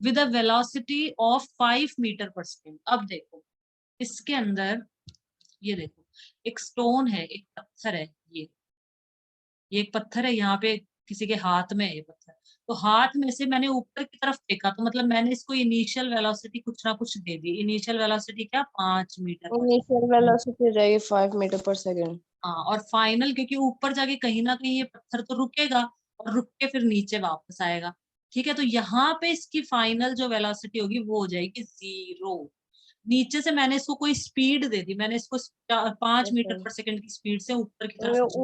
with a velocity of 5 metre पर सेकेंड। अब देखो इसके अंदर, ये देखो एक स्टोन है, एक पत्थर है, ये एक पत्थर है, यहाँ पे किसी के हाथ में है ये पत्थर, तो हाथ में से मैंने ऊपर की तरफ फेंका, तो मतलब मैंने इसको इनिशियल वेलोसिटी कुछ ना कुछ दे दी। इनिशियल वेलोसिटी क्या, 5 मीटर पर सेकंड। इनिशियल वेलोसिटी हो जाएगी 5 मीटर पर सेकंड। हाँ और फाइनल, क्योंकि ऊपर जाके कहीं ना कहीं ये पत्थर तो रुकेगा और रुक के फिर नीचे वापस आएगा। ठीक है, तो यहाँ पे इसकी फाइनल जो वेलोसिटी होगी वो हो जाएगी 0। नीचे से मैंने इसको कोई स्पीड दे दी, मैंने इसको 5 मीटर पर सेकंड की स्पीड से ऊपर की तरफ,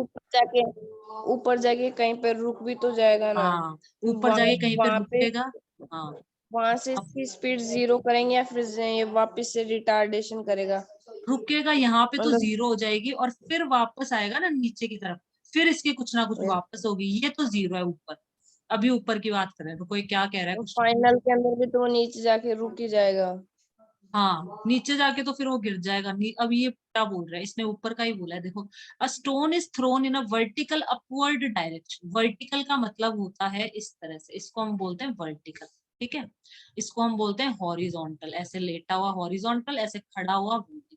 ऊपर जाके कहीं पे रुक भी तो जाएगा ना। हाँ ऊपर जाके कहीं पे वहां पे रुकेगा। हाँ वहां से अब इसकी स्पीड 0 करेंगे या फिर ये वापस से रिटार्डेशन करेगा। रुकेगा यहाँ पे तो मतलब 0 हो जाएगी और फिर वापस आएगा ना नीचे की तरफ, फिर इसकी कुछ ना कुछ वापस होगी, ये तो 0 है ऊपर। अभी ऊपर की बात करें तो कोई क्या कह रहा है कुछ, फाइनल के अंदर भी तो वो नीचे जाके रुक ही जाएगा। हाँ नीचे जाके तो फिर वो गिर जाएगा। अब ये क्या बोल रहा है, इसने ऊपर का ही बोला है देखो, अ stone is thrown in a vertical upward direction. Vertical का मतलब होता है इस तरह से, इसको हम बोलते हैं वर्टिकल, ठीक है, इसको हम बोलते हैं हॉरिजॉन्टल, ऐसे लेटा हुआ हॉरिजॉन्टल, ऐसे खड़ा हुआ वर्टिकल।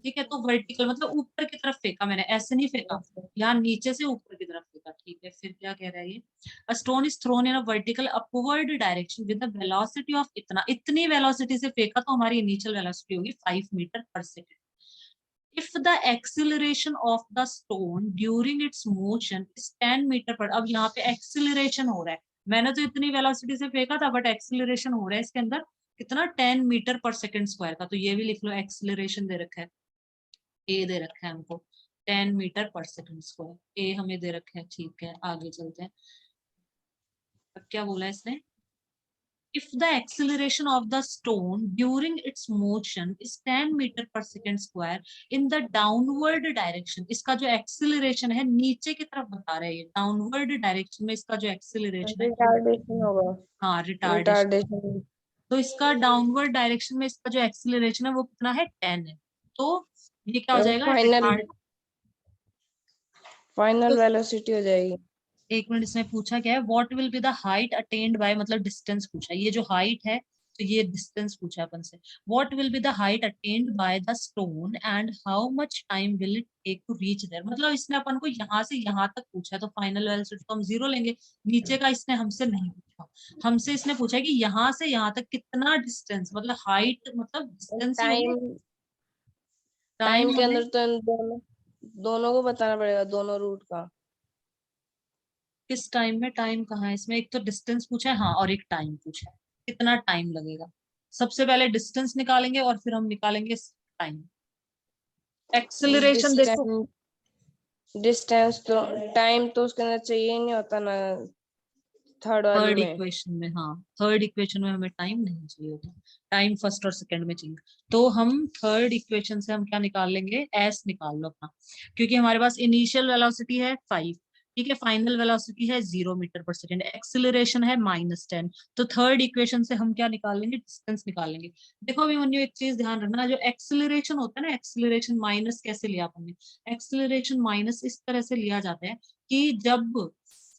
ठीक है, तो वर्टिकल मतलब ऊपर की तरफ फेंका मैंने, ऐसे नहीं फेंका, यहाँ नीचे से ऊपर की तरफ फेंका। ठीक है, फिर क्या कह रहा है ये, a stone is thrown in a vertical upward direction with the velocity of इतना, इतनी वेलोसिटी से फेंका, तो हमारी इनिशियल वेलोसिटी होगी 5 मीटर पर second. If the acceleration of the stone during its motion is 10 metre पर, अब यहाँ पे एक्सिलरेशन हो रहा है, मैंने तो इतनी वेलोसिटी से फेंका था बट एक्सिलरेशन हो रहा है इसके अंदर कितना, 10 मीटर पर सेकंड स्क्वायर का, तो ये भी लिख लो, एक्सिलरेशन दे रखा है, ए दे रखा है हमको 10 मीटर पर सेकंड स्क्वायर, ए हमें दे रखा है, ठीक है आगे चलते हैं। अब क्या बोला इसने, if the acceleration of the stone during its motion is 10 meter per second square in the downward direction, इसका जो acceleration है नीचे की तरफ बता रहा है ये, downward direction में इसका जो acceleration है, रिटार्डेशन होगा, हाँ रिटार्डेशन, रिटार्डेशन। तो इसका डाउनवर्ड डायरेक्शन में इसका जो एक्सिलरेशन है वो कितना है, 10 है, तो ये क्या हो जाएगा, फाइनल रिटार्ड। फाइनल तो वेलोसिटी हो जाएगी। एक मिनट, इसने पूछा क्या है, what will be the height attained bye, मतलब डिस्टेंस पूछा, ये जो हाइट है तो ये डिस्टेंस पूछा अपन से, what will be the height attained by the stone and how much time will it take to reach there, मतलब इसने अपन को यहाँ से यहाँ तक पूछा है तो फाइनल वेलोसिटी तो हम 0 लेंगे, नीचे का इसने हमसे नहीं पूछा, हमसे इसने पूछा है कि यहाँ से यहाँ तक कितना डिस्टेंस, मतलब हाइट मतलब डिस्टेंस ही हो गया, टाइम टाइम टाइम के हमें अंदर तो इन दोनों को बताना पड़ेगा, दोनों रूट का। किस टाइम में, टाइम कहाँ है इसमें, एक तो डिस्टेंस पूछा है हाँ, और एक टाइम पूछा है, कितना टाइम लगेगा, सबसे पहले डिस्टेंस निकालेंगे और फिर हम निकालेंगे टाइम। एक्सेलरेशन देखो, डिस्टेंस डिस्टेंस तो टाइम तो उसके अंदर चाहिए ही नहीं होता ना, थर्ड वाली थर्ड में। इक्वेशन में, हाँ थर्ड इक्वेशन में हमें टाइम नहीं चाहिए होता, टाइम फर्स्ट और सेकंड में चाहिए, तो हम थर्ड इक्वेशन से हम क्या निकाल लेंगे, एस निकाल लो अपना, क्योंकि हमारे पास इनिशियल वेलोसिटी है 5, ठीक है, फाइनल वेलोसिटी है 0 मीटर पर सेकंड, एक्सिलरेशन है -10, तो थर्ड इक्वेशन से हम क्या निकाल लेंगे, डिस्टेंस निकाल लेंगे। देखो अभी मन्यू एक चीज ध्यान रखना, जो एक्सिलरेशन होता है ना, एक्सिलरेशन माइनस कैसे लिया आपने, एक्सिलरेशन माइनस इस तरह से लिया जाता है कि जब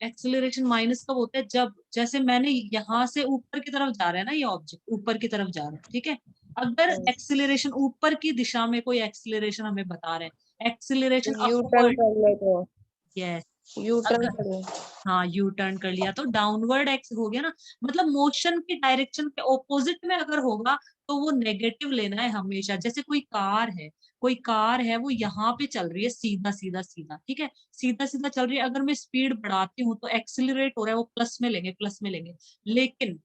एक्सेलरेशन माइनस कब होता है, जब जैसे मैंने यहाँ से ऊपर की तरफ जा रहा है ना, ये ऑब्जेक्ट ऊपर की तरफ जा रहा है, ठीक है, अगर एक्सेलरेशन ऊपर की दिशा में कोई एक्सेलरेशन हमें बता रहे हैं, एक्सेलरेशन यू टर्न अपवर्ड, कर ले तो यस, यू टर्न अगर कर ले। हाँ यू टर्न कर लिया तो डाउनवर्ड एक्स हो गया ना, मतलब मोशन की डायरेक्शन के ऑपोजिट में अगर होगा तो वो नेगेटिव लेना है हमेशा, जैसे कोई कार है, कोई कार है वो यहाँ पे चल रही है सीधा सीधा सीधा, ठीक है, सीधा सीधा चल रही है, अगर मैं स्पीड बढ़ाती हूँ तो एक्सिलरेट हो रहा है, वो प्लस में लेंगे, प्लस में लेंगे, लेकिन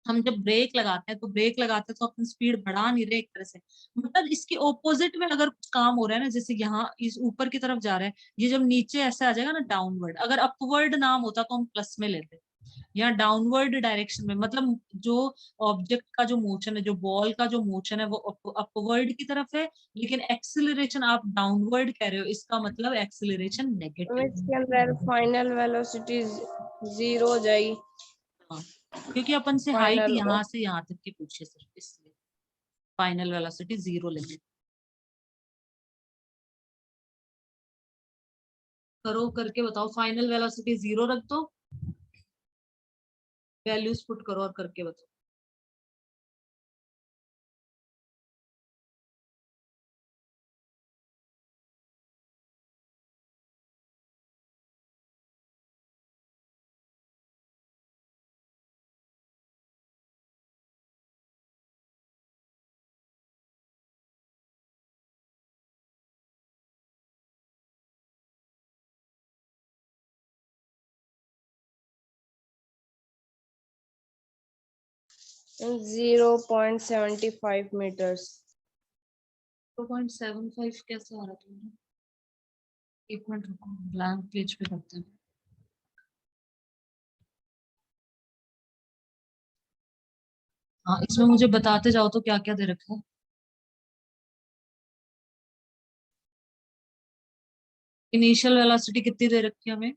हम जब ब्रेक लगाते हैं तो ब्रेक लगाते हैं तो अपन स्पीड बढ़ा नहीं रहे एक तरह से, मतलब इसकी ऑपोजिट में अगर कुछ काम हो रहा है ना, जैसे यहाँ इस ऊपर की तरफ जा रहा है, ये जब नीचे ऐसे आ जाएगा ना डाउनवर्ड, अगर अपवर्ड नाम होता तो हम प्लस में लेते, यहाँ डाउनवर्ड डायरेक्शन में, मतलब जो ऑब्जेक्ट का जो मोशन है, जो बॉल का जो मोशन है वो अपवर्ड की तरफ है, लेकिन एक्सिलरेशन आप डाउनवर्ड कह रहे हो, इसका मतलब एक्सिलरेशन तो नेगेटिव इसके अंदर फाइनल वेलोसिटी 0 हो जाएगी। है, क्योंकि अपन से हाइट फाइनल यहाँ से यहाँ तक की पूछे सिर्फ, इसलिए फाइनल वेलोसिटी 0 लेंगे। करो करके बताओ, फाइनल वेलोसिटी 0 रख दो, वैल्यूज पुट करो और करके बताओ। में 0.75 मीटर्स। 2.75 कैसे आ रहा तुम्हारा, एक मिनट रुको, ब्लैंक पेज पे करते हैं। हाँ इसमें मुझे बताते जाओ तो क्या क्या दे रखा है, इनिशियल वेलोसिटी कितनी दे रखी है हमें,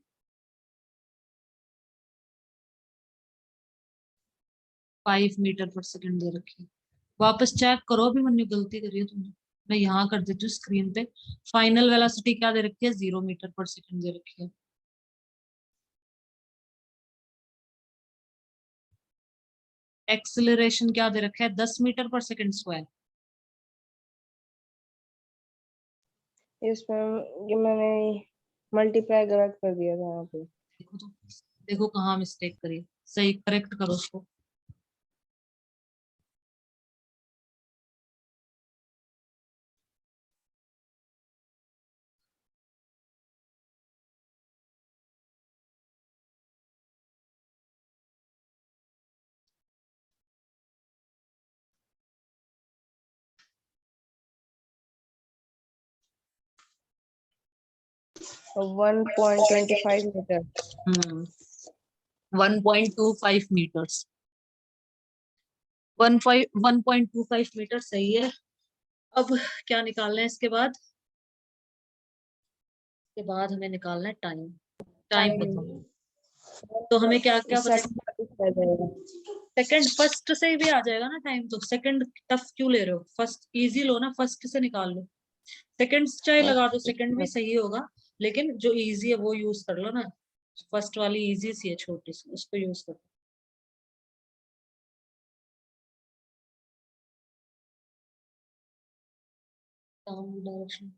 5 मीटर पर सेकंड दे रखी है, वापस चेक करो, अभी मैंने गलती करी है तुमने, मैं यहाँ कर देती हूँ स्क्रीन पे, फाइनल वेलोसिटी क्या दे रखी है, 0 मीटर पर सेकंड दे रखी है, एक्सिलरेशन क्या दे रखा है, 10 मीटर पर सेकंड स्क्वायर, इसमें ये मैंने मल्टीप्लाई गलत कर दिया था यहाँ पे। देखो तो, देखो कहाँ मिस्टेक करी, सही करेक्ट करो उसको। 1.25 मीटर। 1.25 मीटर्स। 1.25 मीटर सही है। अब क्या निकालना है इसके बाद? इसके बाद हमें निकालना है टाइम। टाइम बताओ तो हमें क्या क्या पता है? सेकंड फर्स्ट से भी आ जाएगा ना टाइम, तो सेकंड टफ क्यों ले रहे हो? फर्स्ट इजी लो ना, फर्स्ट से निकाल लो। सेकंड चाहे लगा दो, सेकंड भी सही होगा, लेकिन जो इजी है वो यूज कर लो ना। फर्स्ट वाली इजी सी है, छोटी सी, उसको यूज करो। डायरेक्शन।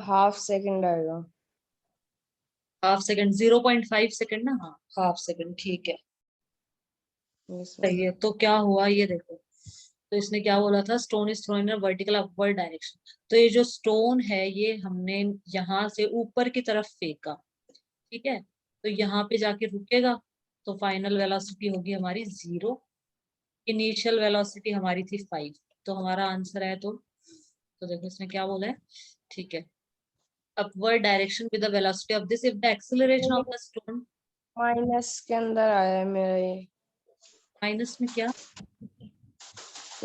हाफ सेकंड आएगा। हाफ सेकंड, 0.5 सेकंड ना? हाँ, हाफ सेकंड ठीक है। सही है। तो क्या हुआ ये देखो, तो इसने क्या बोला था? Stone is thrown in vertical upward direction. तो ये जो स्टोन है ये हमने यहाँ से ऊपर की तरफ फेंका, ठीक है? तो यहाँ पे जाके रुकेगा, तो फाइनल वेलोसिटी होगी हमारी 0। इनिशियल वेलोसिटी हमारी थी 5। तो हमारा आंसर है तो देखो इसने क्या बोला है, ठीक है। Upward direction with the velocity of this if the acceleration of the stone. Minus के अंदर आया है मेरा माइनस में क्या?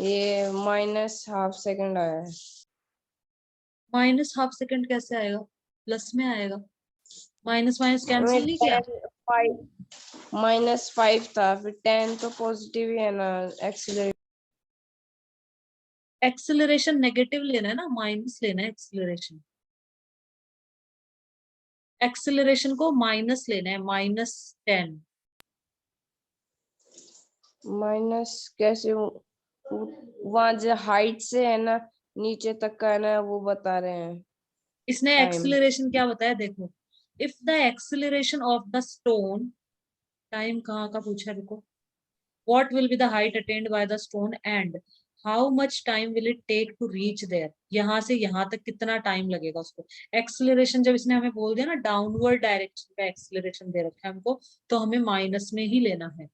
ये माइनस हाफ सेकंड आया है। माइनस हाफ सेकंड कैसे आएगा? प्लस में आएगा। माइनस माइनस कैंसिल नहीं किया? -5 था, फिर 10 तो पॉजिटिव ही है ना। एक्सेलरेशन नेगेटिव लेना है ना, माइनस लेना है एक्सेलरेशन। एक्सेलरेशन को माइनस लेना है, -10। माइनस कैसे? वहां जो हाइट से है ना, नीचे तक का है ना, वो बता रहे हैं इसने टाइम। एक्सेलरेशन क्या बताया देखो, if the acceleration of the stone, time कहाँ का पूछा है देखो, what will be the height attained by the stone and how much time will it take to reach there। यहाँ से यहाँ तक कितना टाइम लगेगा उसको। एक्सेलरेशन जब इसने हमें बोल दिया ना, डाउनवर्ड डायरेक्शन का एक्सेलरेशन दे रखा है हमको, तो हमें माइनस में ही लेना है।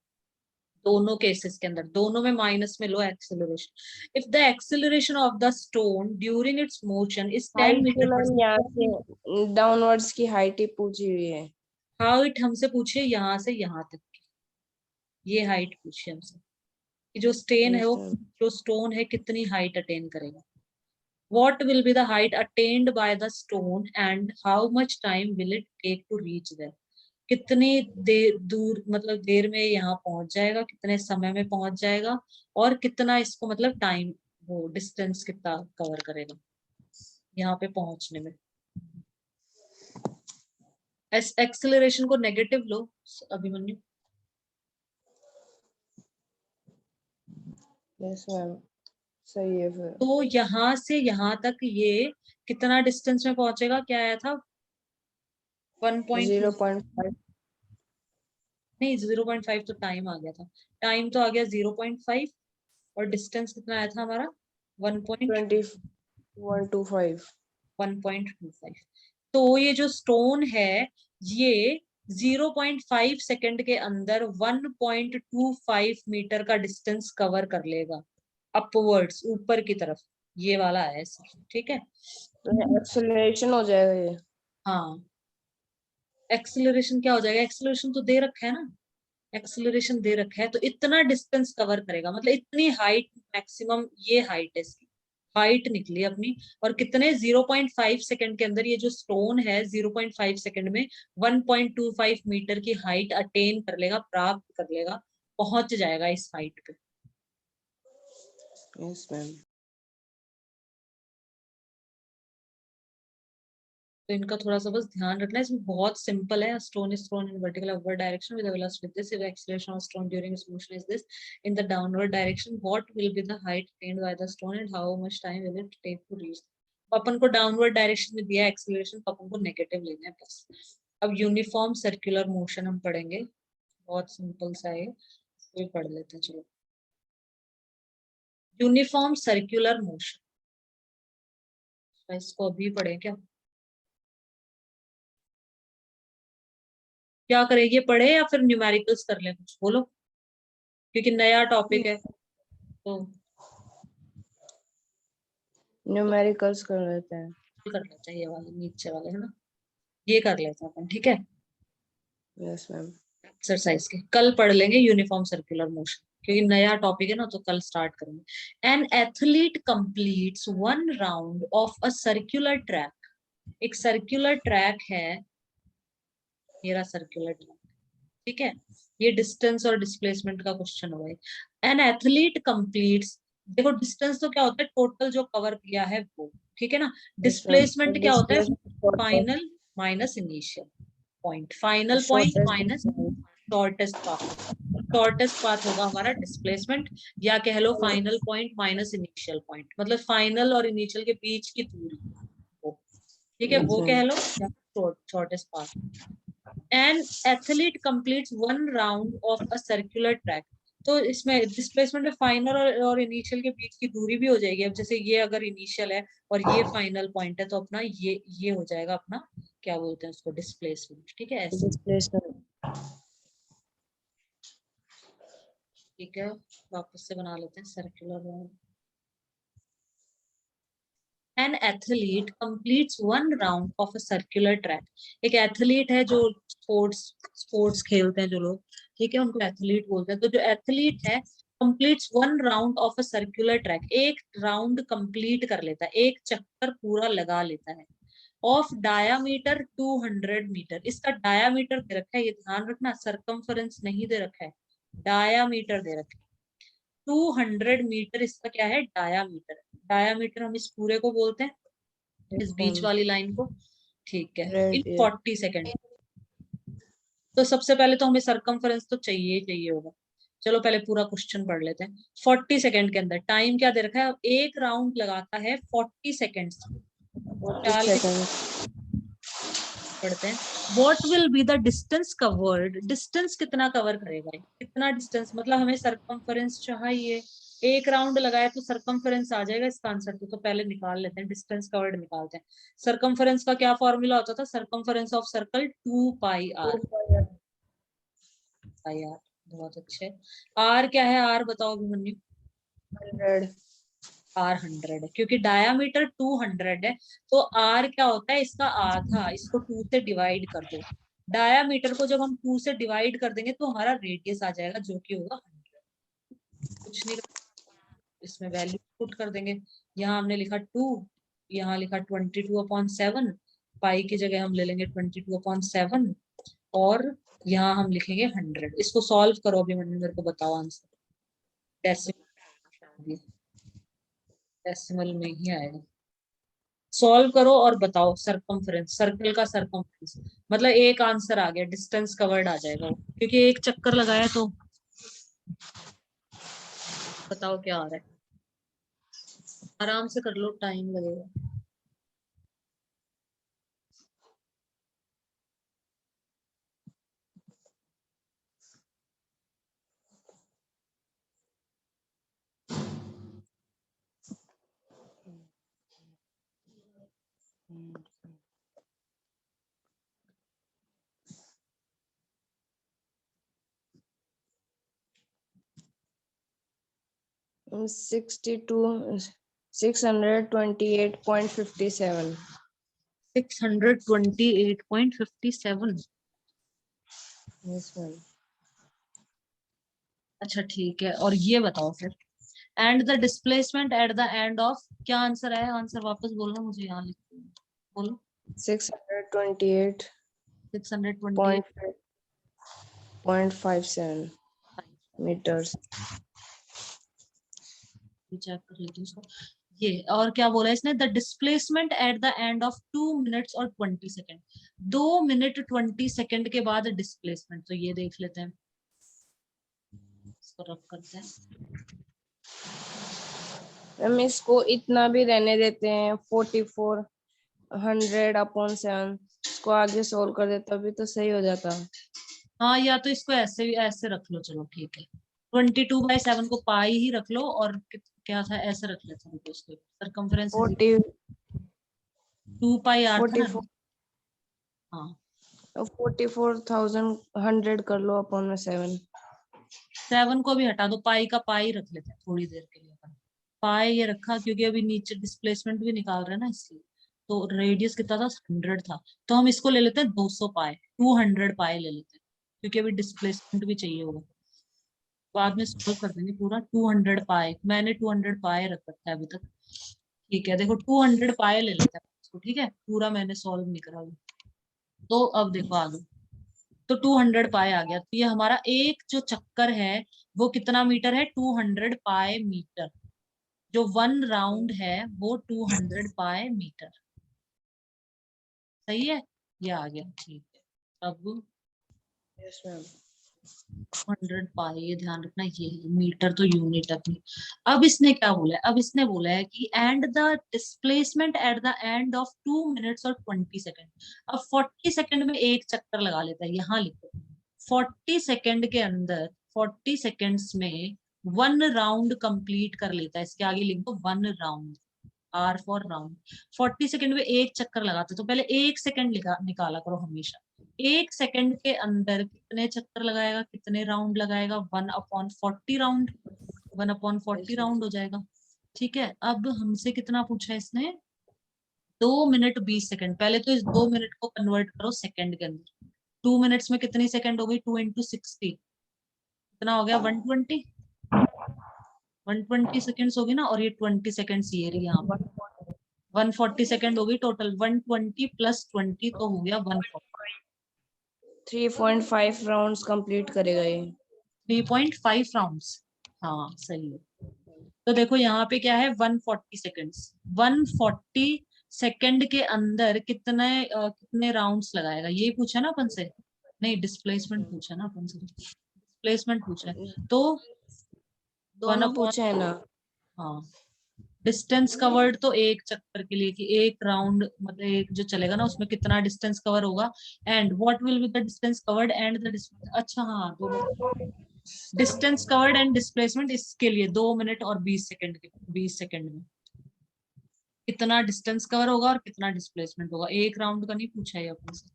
दोनों केसेस के अंदर, दोनों में माइनस में लो acceleration. If the acceleration of the stone during its motion is 10 height तो मीटर पर मैम यहाँ से डाउनवर्ड्स की हाइट ही पूछी हुई है। हाउ इट हमसे पूछे यहाँ से यहाँ तक की, ये हाइट पूछे हमसे कि जो स्टेन है वो, जो स्टोन है कितनी हाइट अटेन करेगा। What will be the height attained by the stone and how much time will it take to reach there। कितनी देर दूर, मतलब देर में यहाँ पहुंच जाएगा, कितने समय में पहुंच जाएगा, और कितना इसको मतलब टाइम, वो डिस्टेंस कितना कवर करेगा यहाँ पे पहुंचने में। एक्सेलरेशन को नेगेटिव लो अभिमन्यु। यस मैम, सही है फिर। तो यहाँ से यहाँ तक ये कितना डिस्टेंस में पहुंचेगा? क्या आया था? 1.2। 0.5। नहीं, 0.5 तो टाइम आ गया था। टाइम तो आ गया 0.5, और डिस्टेंस कितना आया था हमारा? 1.25। 1.25। तो ये जो स्टोन है ये 0.5 सेकंड के अंदर 1.25 मीटर का डिस्टेंस कवर कर लेगा, अपवर्ड्स, ऊपर की तरफ। ये वाला है सर, ठीक है? तो एक्सेलरेशन हो जाएगा ये। हाँ, एक्सेलरेशन क्या हो जाएगा? एक्सेलरेशन तो दे रखा है ना, एक्सेलरेशन दे रखा है, तो इतना डिस्टेंस कवर करेगा, मतलब इतनी हाइट मैक्सिमम, ये हाइट है इसकी। हाइट निकली अपनी, और कितने? 0.5 सेकंड के अंदर ये जो स्टोन है 0.5 सेकंड में 1.25 मीटर की हाइट अटेन कर लेगा, प्राप्त कर लेगा, पहुंच जाएगा इस हाइट पे। Yes ma'am. तो इनका थोड़ा सा बस ध्यान रखना है, इसमें बहुत सिंपल है. Stone is thrown in vertical upward direction with velocity this, if acceleration of stone during its motion is this, in the downward direction what will be the height attained by the stone and how much time will it take to reach. अपन को downward direction में दिया acceleration, तो अपन को negative लेना है बस. अब यूनिफॉर्म सर्कुलर मोशन हम पढ़ेंगे, बहुत सिंपल सा है, इसको भी पढ़ लेते हैं. चलो, यूनिफॉर्म सर्कुलर मोशन, इसको अभी पढ़े क्या? क्या करें, ये पढ़े या फिर न्यूमेरिकल्स कर ले, कुछ बोलो, क्योंकि नया टॉपिक है तो न्यूमेरिकल्स कर लेते हैं. कर लेते हैं, ये वाले नीचे वाले है ना, ये कर लेते हैं अपन, ठीक है. Yes ma'am. एक्सरसाइज के कल पढ़ लेंगे यूनिफॉर्म सर्कुलर मोशन, क्योंकि नया टॉपिक है ना, तो कल स्टार्ट करेंगे. N athlete completes one round of a circular track. एक सर्कुलर ट्रैक है, मेरा सर्कुलर ट्रैक, ठीक है. ये डिस्टेंस और डिस्प्लेसमेंट का क्वेश्चन हुआ है. एन एथलीट कंप्लीट्स, देखो डिस्टेंस तो क्या होता है, टोटल जो कवर किया है वो, ठीक है ना. Yes ma'am. डिस्प्लेसमेंट क्या होता है, displacement final minus initial point, final point minus shortest. Shortest path. Shortest path होगा हमारा डिस्प्लेसमेंट, या कह लो final point minus initial point, मतलब फाइनल और इनिशियल के बीच की दूरी वो, ठीक है, वो कह लो shortest path. An athlete completes one round of a circular track. तो इसमें डिस्प्लेसमेंट में फाइनल और इनिशियल के बीच की दूरी भी हो जाएगी. अब जैसे ये अगर इनिशियल है और ये फाइनल पॉइंट है, तो अपना ये हो जाएगा अपना, क्या बोलते हैं उसको, डिस्प्लेसमेंट, ठीक है, ऐसे. डिस्प्लेसमेंट. ठीक है, वापस से बना लेते हैं circular round. N athlete completes one round of a circular track. एक एथलीट है जो स्पोर्ट्स खेलते हैं जो लोग, ठीक है, उनको एथलीट बोलते हैं. तो जो एथलीट है completes one round of a circular track, एक राउंड कंप्लीट कर लेता है, एक चक्कर पूरा लगा लेता है. ऑफ डायामीटर 200 मीटर, इसका डायामीटर दे रखा है, ये ध्यान रखना, सरकमफरेंस नहीं दे रखा है, डायामीटर दे रखा है. 200 मीटर इसका क्या है, डायामीटर. डायामीटर हम इस पूरे को बोलते हैं, इस बीच वाली लाइन को, ठीक है, इन 40 सेकेंड. तो सबसे पहले तो हमें सरकमफरेंस तो चाहिए ही चाहिए होगा. चलो पहले पूरा क्वेश्चन पढ़ लेते हैं. 40 सेकेंड के अंदर टाइम क्या दे रखा है, एक राउंड लगाता है 40 सेकेंड, तो क्या पढ़ते हैं. What will be the distance covered, distance कितना कवर करेगा, कितना डिस्टेंस, मतलब हमें सरकमफरेंस चाहिए, एक राउंड लगाया तो सरकमफरेंस आ जाएगा इसका आंसर. तो पहले निकाल लेते हैं, डिस्टेंस कवर्ड निकालते हैं. सरकमफरेंस का क्या फॉर्मूला होता था, circumference of circle 2πr. Are, बहुत अच्छे. आर क्या है, आर बताओ अभिमन्यु. 100. आर 100 है, क्योंकि डायामीटर 200 है, तो आर क्या होता है, इसका आधा, इसको 2 से डिवाइड कर दो. डायामीटर को जब हम 2 से डिवाइड कर देंगे तो हमारा रेडियस आ जाएगा, जो कि होगा 100. कुछ नहीं, इसमें वैल्यू पुट कर देंगे. यहाँ हमने लिखा 2, यहाँ लिखा 22/7, पाई की जगह हम ले लेंगे 22/7, और यहाँ हम लिखेंगे 100. इसको सॉल्व करो अभी, मेरे को बताओ आंसर. डेसिमल में ही आएगा. सॉल्व करो और बताओ सरकमफ्रेंस, सर्कल का सरकमफ्रेंस, मतलब एक आंसर आ गया, डिस्टेंस कवर्ड आ जाएगा वो, क्योंकि एक चक्कर लगाया. तो बताओ क्या आ रहा है, आराम से कर लो, टाइम लगेगा. Mm, 628.57. 628.57. Yes ma'am. अच्छा ठीक है, और ये बताओ फिर, and the displacement at the end of, क्या आंसर है, आंसर वापस बोलना मुझे, यहाँ लिख बोलो. 628. 628.57 meters. चेक कर लेती हूँ उसको. ये और क्या बोला इसने, the displacement at the end of 2 minutes और 20 सेकेंड, 2 मिनट 20 सेकेंड के बाद डिस्प्लेसमेंट। तो ये देख लेते हैं, इसको रख करते हैं। हम इसको इतना भी रहने देते हैं, 4400/7, इसको आगे सोल्व कर देता अभी तो सही हो जाता। हाँ, या तो इसको ऐसे ऐसे रख लो, चलो ठीक है, 22/7 को पाई ही रख लो, और क्या था ऐसे रख लेते हैं इसको, सरकमफ्रेंस 2 पाई r था ना। 44 हाँ, 44,100 कर लो अपॉन में 7। 7 को भी हटा दो, पाई का पाई रख लेते हैं थोड़ी देर के लिए अपन। पाई ये रखा क्योंकि अभी नीचे डिस्प्लेसमेंट भी निकाल रहे हैं ना, इसलिए। तो रेडियस कितना था, 100 था, तो हम इसको ले लेते हैं 200 पाई, 200 पाई ले लेते हैं, क्योंकि अभी डिस्प्लेसमेंट भी चाहिए होगा। बाद में सॉल्व कर देंगे पूरा। 200 पाई, मैंने 200 पाई रख रखा है अभी तक। ठीक है, देखो 200 पाई ले लेते हैं इसको, ठीक है, पूरा मैंने सॉल्व नहीं करा अभी। तो अब देखो आगे, तो 200 पाई आ गया, तो ये हमारा एक जो चक्कर है वो कितना मीटर है, 200 पाई मीटर। जो 1 राउंड है वो 200 पाई मीटर। सही है, ये आ गया, ठीक है। अब यस मैम। 100 पाई, ये ध्यान रखना, ये मीटर तो यूनिट अपनी। अब इसने क्या बोला है, अब इसने बोला है कि and the displacement at the end of 2 minutes और 20 सेकेंड। अब 40 सेकेंड में एक चक्कर लगा लेता है, यहाँ लिखो 40 सेकेंड के अंदर, 40 सेकेंड्स में 1 राउंड कंप्लीट कर लेता है। इसके आगे लिख दो 1 round, R for round. 40 second में एक चक्कर लगाते, तो पहले 1 सेकेंड निकाला करो हमेशा। 1 सेकेंड के अंदर कितने चक्कर लगाएगा, कितने राउंड लगाएगा, 1/40 राउंड, 1/40 राउंड हो जाएगा। ठीक है, अब हमसे कितना पूछा है इसने, 2 मिनट 20 सेकेंड। पहले तो इस 2 मिनट को कन्वर्ट करो सेकेंड के अंदर। 2 मिनट्स में कितनी सेकेंड हो गई, 2 × 60, कितना हो गया, 120। 120 सेकेंड्स होगी ना, और ये 20 सेकेंड्स ये रही यहाँ पर, 140 सेकेंड हो गई टोटल। 120 + 20 तो हो गया 140। 3.5 राउंड्स कंप्लीट करेगा ये। 3.5 राउंड्स, हाँ सही है। तो देखो यहाँ पे क्या है, 140 सेकेंड्स, 140 सेकेंड के अंदर कितने राउंड्स लगाएगा, ये पूछा ना अपन से। नहीं, डिस्प्लेसमेंट पूछा ना अपन से, डिस्प्लेसमेंट पूछा है। तो वन दोनों अपॉन पूछे है ना। हाँ, डिस्टेंस कवर्ड तो एक चक्कर के लिए, कि एक राउंड मतलब एक जो चलेगा ना उसमें कितना डिस्टेंस कवर होगा, and what will be the distance covered and the अच्छा हाँ, दोनों डिस्टेंस कवर्ड एंड डिस्प्लेसमेंट, इसके लिए 2 मिनट और 20 सेकेंड के 20 सेकेंड में कितना डिस्टेंस कवर होगा और कितना डिस्प्लेसमेंट होगा। एक राउंड का नहीं पूछा है अपने से।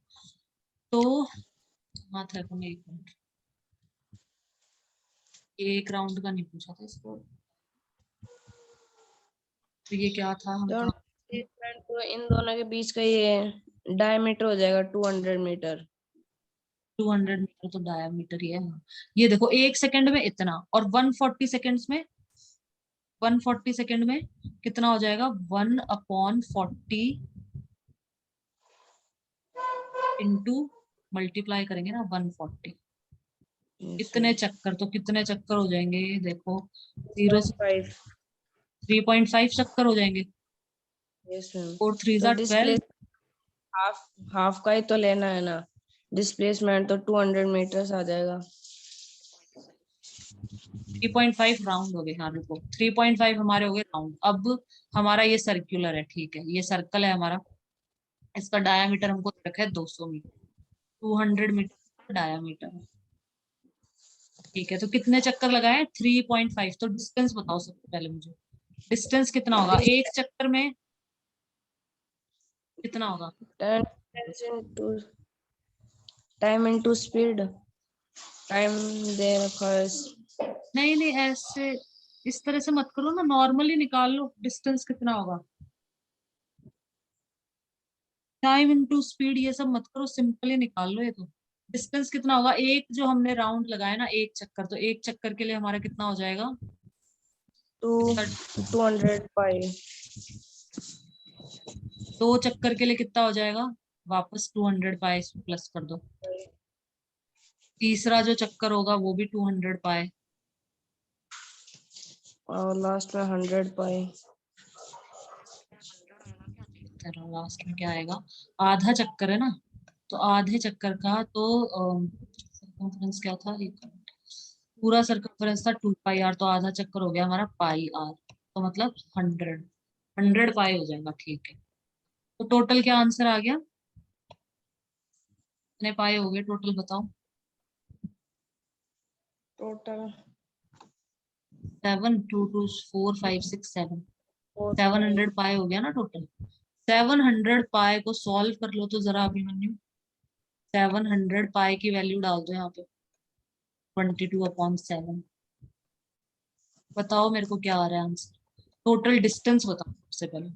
तो हाँ था अपन, एक मिनट, एक राउंड का नहीं पूछा था इसको। तो ये क्या था, हम दोनों कहाँ, डिस्प्लेसमेंट तो इन दोनों के बीच का ये डायमीटर हो जाएगा 200 मीटर। 200 मीटर तो डायमीटर ही है। ये देखो 1 सेकेंड में इतना, और 140 सेकेंड्स में, 140 सेकेंड में कितना हो जाएगा, 1/40 इंटू मल्टीप्लाई करेंगे ना 140, इतने चक्कर, तो कितने चक्कर हो जाएंगे देखो, 0 से 5। 3.5 चक्कर हो जाएंगे, यस मैम। 4 3 तो 12। हाफ हाफ का ही तो लेना है ना, डिस्प्लेसमेंट तो 200 मीटर्स आ जाएगा। 3.5 राउंड हो गए, हाँ रुको, 3.5 हमारे हो गए राउंड। अब हमारा ये सर्क्यूलर है, ठीक है, ये सर्कल है हमारा, इसका डायामीटर हमको रखा है 200 मीटर, 200 मीटर डायामीटर है। ठीक है, तो कितने चक्कर लगाए, 3.5। तो डिस्टेंस बताओ सबसे पहले मुझे, डिस्टेंस कितना होगा एक चक्कर में, कितना होगा, टाइम इनटू स्पीड, टाइम दे रखा है। नहीं नहीं, ऐसे इस तरह से मत करो ना, नॉर्मली निकाल लो डिस्टेंस कितना होगा। टाइम इनटू स्पीड ये सब मत करो, सिंपली निकाल लो ये तो। डिस्टेंस कितना होगा, एक जो हमने राउंड लगाया ना एक चक्कर, तो एक चक्कर के लिए हमारा कितना हो जाएगा, इसका 200 पाई। 2 चक्कर के लिए कितना हो जाएगा, वापस 200 पाए प्लस कर दो। तीसरा जो चक्कर होगा वो भी 200 पाए। और लास्ट में 100 पाई। तेरा लास्ट में क्या आएगा, आधा चक्कर है ना, तो आधे चक्कर का तो सर्कमफ्रेंस क्या था, पूरा सर्कमफ्रेंस था 2 पाई आर, तो आधा चक्कर हो गया हमारा पाई आर, तो मतलब 100 पाई हो जाएगा, ठीक है। तो टोटल क्या आंसर आ गया, कितने पाई हो गए टोटल बताओ। टोटल 7 2 2 4 5 6 7 4 700 पाई हो गया ना टोटल। 700 पाई को सॉल्व कर लो तो जरा अभिमन्यु, 700 पाई की वैल्यू डाल दो यहाँ पे, 22/7। बताओ मेरे को क्या आ रहा है आंसर, टोटल डिस्टेंस बताओ सबसे पहले।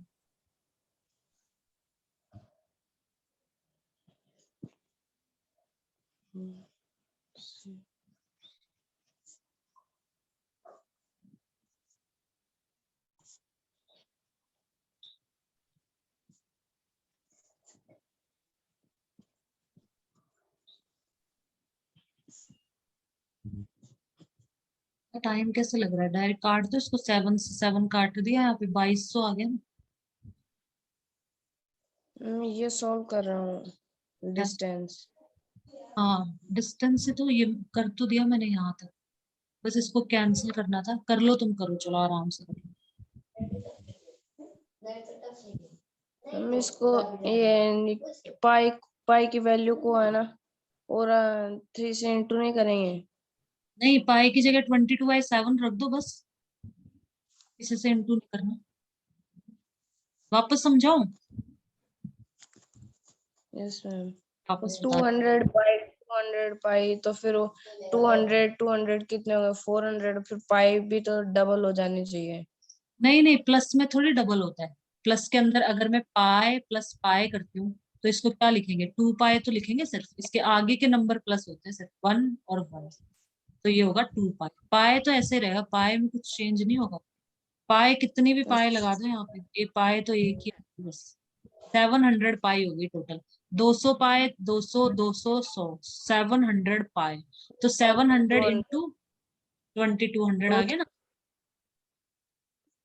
टाइम कैसे लग रहा है, डायरेक्ट काट दो इसको, 7 से 7 काट दिया, यहाँ पे 2200 आ गया ना। ये सॉल्व कर रहा हूँ क्या? डिस्टेंस। हाँ डिस्टेंस से तो ये कर तो दिया मैंने यहाँ तक, बस इसको कैंसिल करना था, कर लो तुम, करो चलो आराम से करो। हम इसको ये पाई पाई की वैल्यू को है ना, और 3 से इंटू नहीं करेंगे। नहीं, पाई की जगह 22/7 रख दो बस, इसे से इंटू नहीं करना। वापस समझाऊं, यस मैम। वापस बता। 200 पाई तो फिर वो 200 कितने हो गए, 400, फिर पाई भी तो डबल हो जानी चाहिए। नहीं नहीं, प्लस में थोड़ी डबल होता है, प्लस के अंदर अगर मैं पाई प्लस पाई करती हूँ तो इसको क्या लिखेंगे, 2 पाई तो लिखेंगे, सिर्फ इसके आगे के नंबर प्लस होते हैं, सिर्फ 1 और 1, तो ये होगा 2 पाई। पाई तो ऐसे रहेगा, पाई में कुछ चेंज नहीं होगा, पाई कितनी भी पाई लगा दो यहाँ पे, ये पाई तो एक ही है बस। 700 पाई होगी टोटल, 200 पाई, 200 200 100, 700 पाई, तो 700 इंटू 2200 आ गया ना।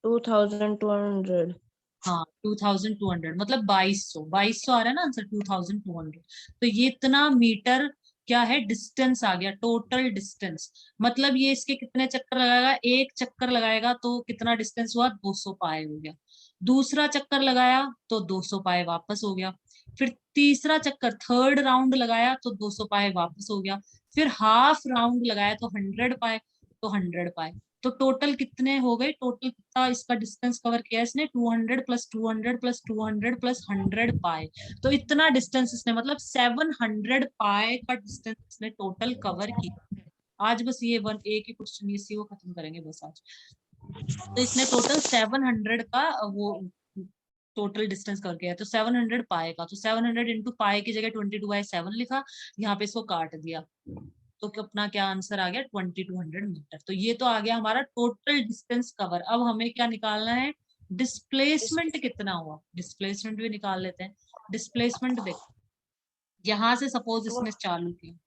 2200। हाँ 2200 मतलब 2200 आ रहा है ना आंसर, 2200। तो ये इतना मीटर क्या है, डिस्टेंस आ गया, टोटल डिस्टेंस। मतलब ये इसके कितने चक्कर लगाएगा, एक चक्कर लगाएगा तो कितना डिस्टेंस हुआ, 200 पाए हो गया। दूसरा चक्कर लगाया तो 200 पाए वापस हो गया। फिर तीसरा चक्कर, थर्ड राउंड लगाया तो 200 पाए वापस हो गया। फिर हाफ राउंड लगाया तो 100 पाए, तो 100 पाए। तो टोटल कितने हो गए, टोटल कितना इसका डिस्टेंस कवर किया इसने, 200 प्लस 200 प्लस 200 प्लस 100 पाए। तो इतना डिस्टेंस इसने, मतलब 700 पाए का डिस्टेंस इसने टोटल कवर किया। आज बस ये वन एक ही क्वेश्चन इसी को खत्म करेंगे बस आज। तो इसने टोटल 700 का वो टोटल डिस्टेंस कवर किया है, तो 700 पाए का, तो 700 इंटू पाए की जगह 22/7 लिखा, यहाँ पे इसको काट दिया, तो अपना क्या आंसर आ गया, 2200 मीटर। तो ये तो आ गया हमारा टोटल डिस्टेंस कवर। अब हमें क्या निकालना है, डिस्प्लेसमेंट कितना हुआ, डिस्प्लेसमेंट भी निकाल लेते हैं। डिस्प्लेसमेंट देखो, यहां से सपोज इसने चालू किया,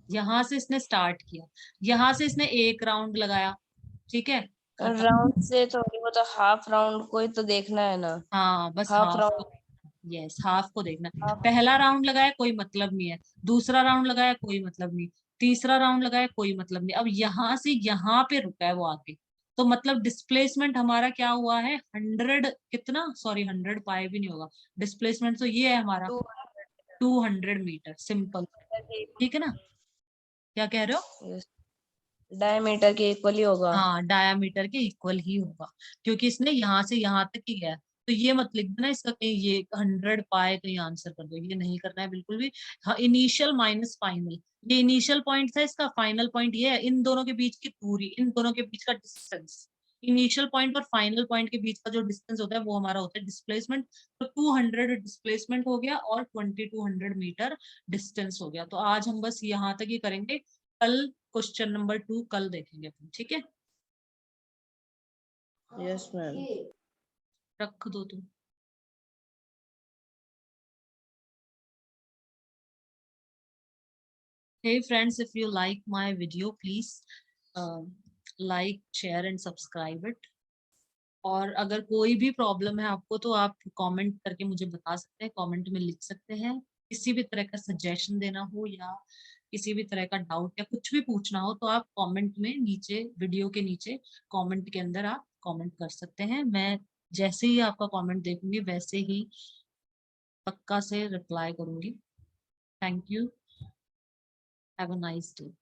यहां से इसने स्टार्ट किया, यहां से इसने एक राउंड लगाया, ठीक है, खत्म। राउंड से तो नहीं, वो तो हाफ राउंड को ही तो देखना है ना। हाँ बस हाफ हाफ को, राउंड। यस हाफ को देखना। हाफ। पहला राउंड लगाया कोई मतलब नहीं है, दूसरा राउंड लगाया कोई मतलब नहीं, तीसरा राउंड लगाया कोई मतलब नहीं, अब यहाँ से यहाँ पे रुका है वो आके, तो मतलब डिस्प्लेसमेंट हमारा क्या हुआ है, 100 कितना, सॉरी 100 पाए भी नहीं होगा, डिस्प्लेसमेंट तो ये है हमारा 200 मीटर, सिंपल। ठीक है ना, क्या कह रहे हो। डायमीटर के इक्वल ही होगा। हाँ डायामीटर के इक्वल ही होगा, क्योंकि इसने यहाँ से यहाँ तक ही गया है। तो ये मत लिख देना इसका कहीं ये 100 पाए कहीं आंसर कर दो, ये नहीं करना है बिल्कुल भी। हाँ इनिशियल माइनस फाइनल, ये इनिशियल पॉइंट था, इसका फाइनल पॉइंट ये है, इन दोनों के बीच की दूरी, इन दोनों के बीच का डिस्टेंस, इनिशियल पॉइंट और फाइनल पॉइंट के बीच का जो डिस्टेंस होता है वो हमारा होता है डिस्प्लेसमेंट। तो 200 डिस्प्लेसमेंट हो गया और 2200 मीटर डिस्टेंस हो गया। तो आज हम बस यहाँ तक ही करेंगे, कल क्वेश्चन नंबर 2 कल देखेंगे अपन, ठीक है। Yes ma'am. रख दो तुम। Hey friends, if you like my video, please like, share and subscribe it. और अगर कोई भी प्रॉब्लम है आपको तो आप कमेंट करके मुझे बता सकते हैं, कमेंट में लिख सकते हैं। किसी भी तरह का सजेशन देना हो या किसी भी तरह का डाउट या कुछ भी पूछना हो तो आप कमेंट में नीचे, वीडियो के नीचे कमेंट के अंदर आप कमेंट कर सकते हैं। मैं जैसे ही आपका कमेंट देखूंगी वैसे ही पक्का से रिप्लाई करूंगी। Thank you. Have a nice day.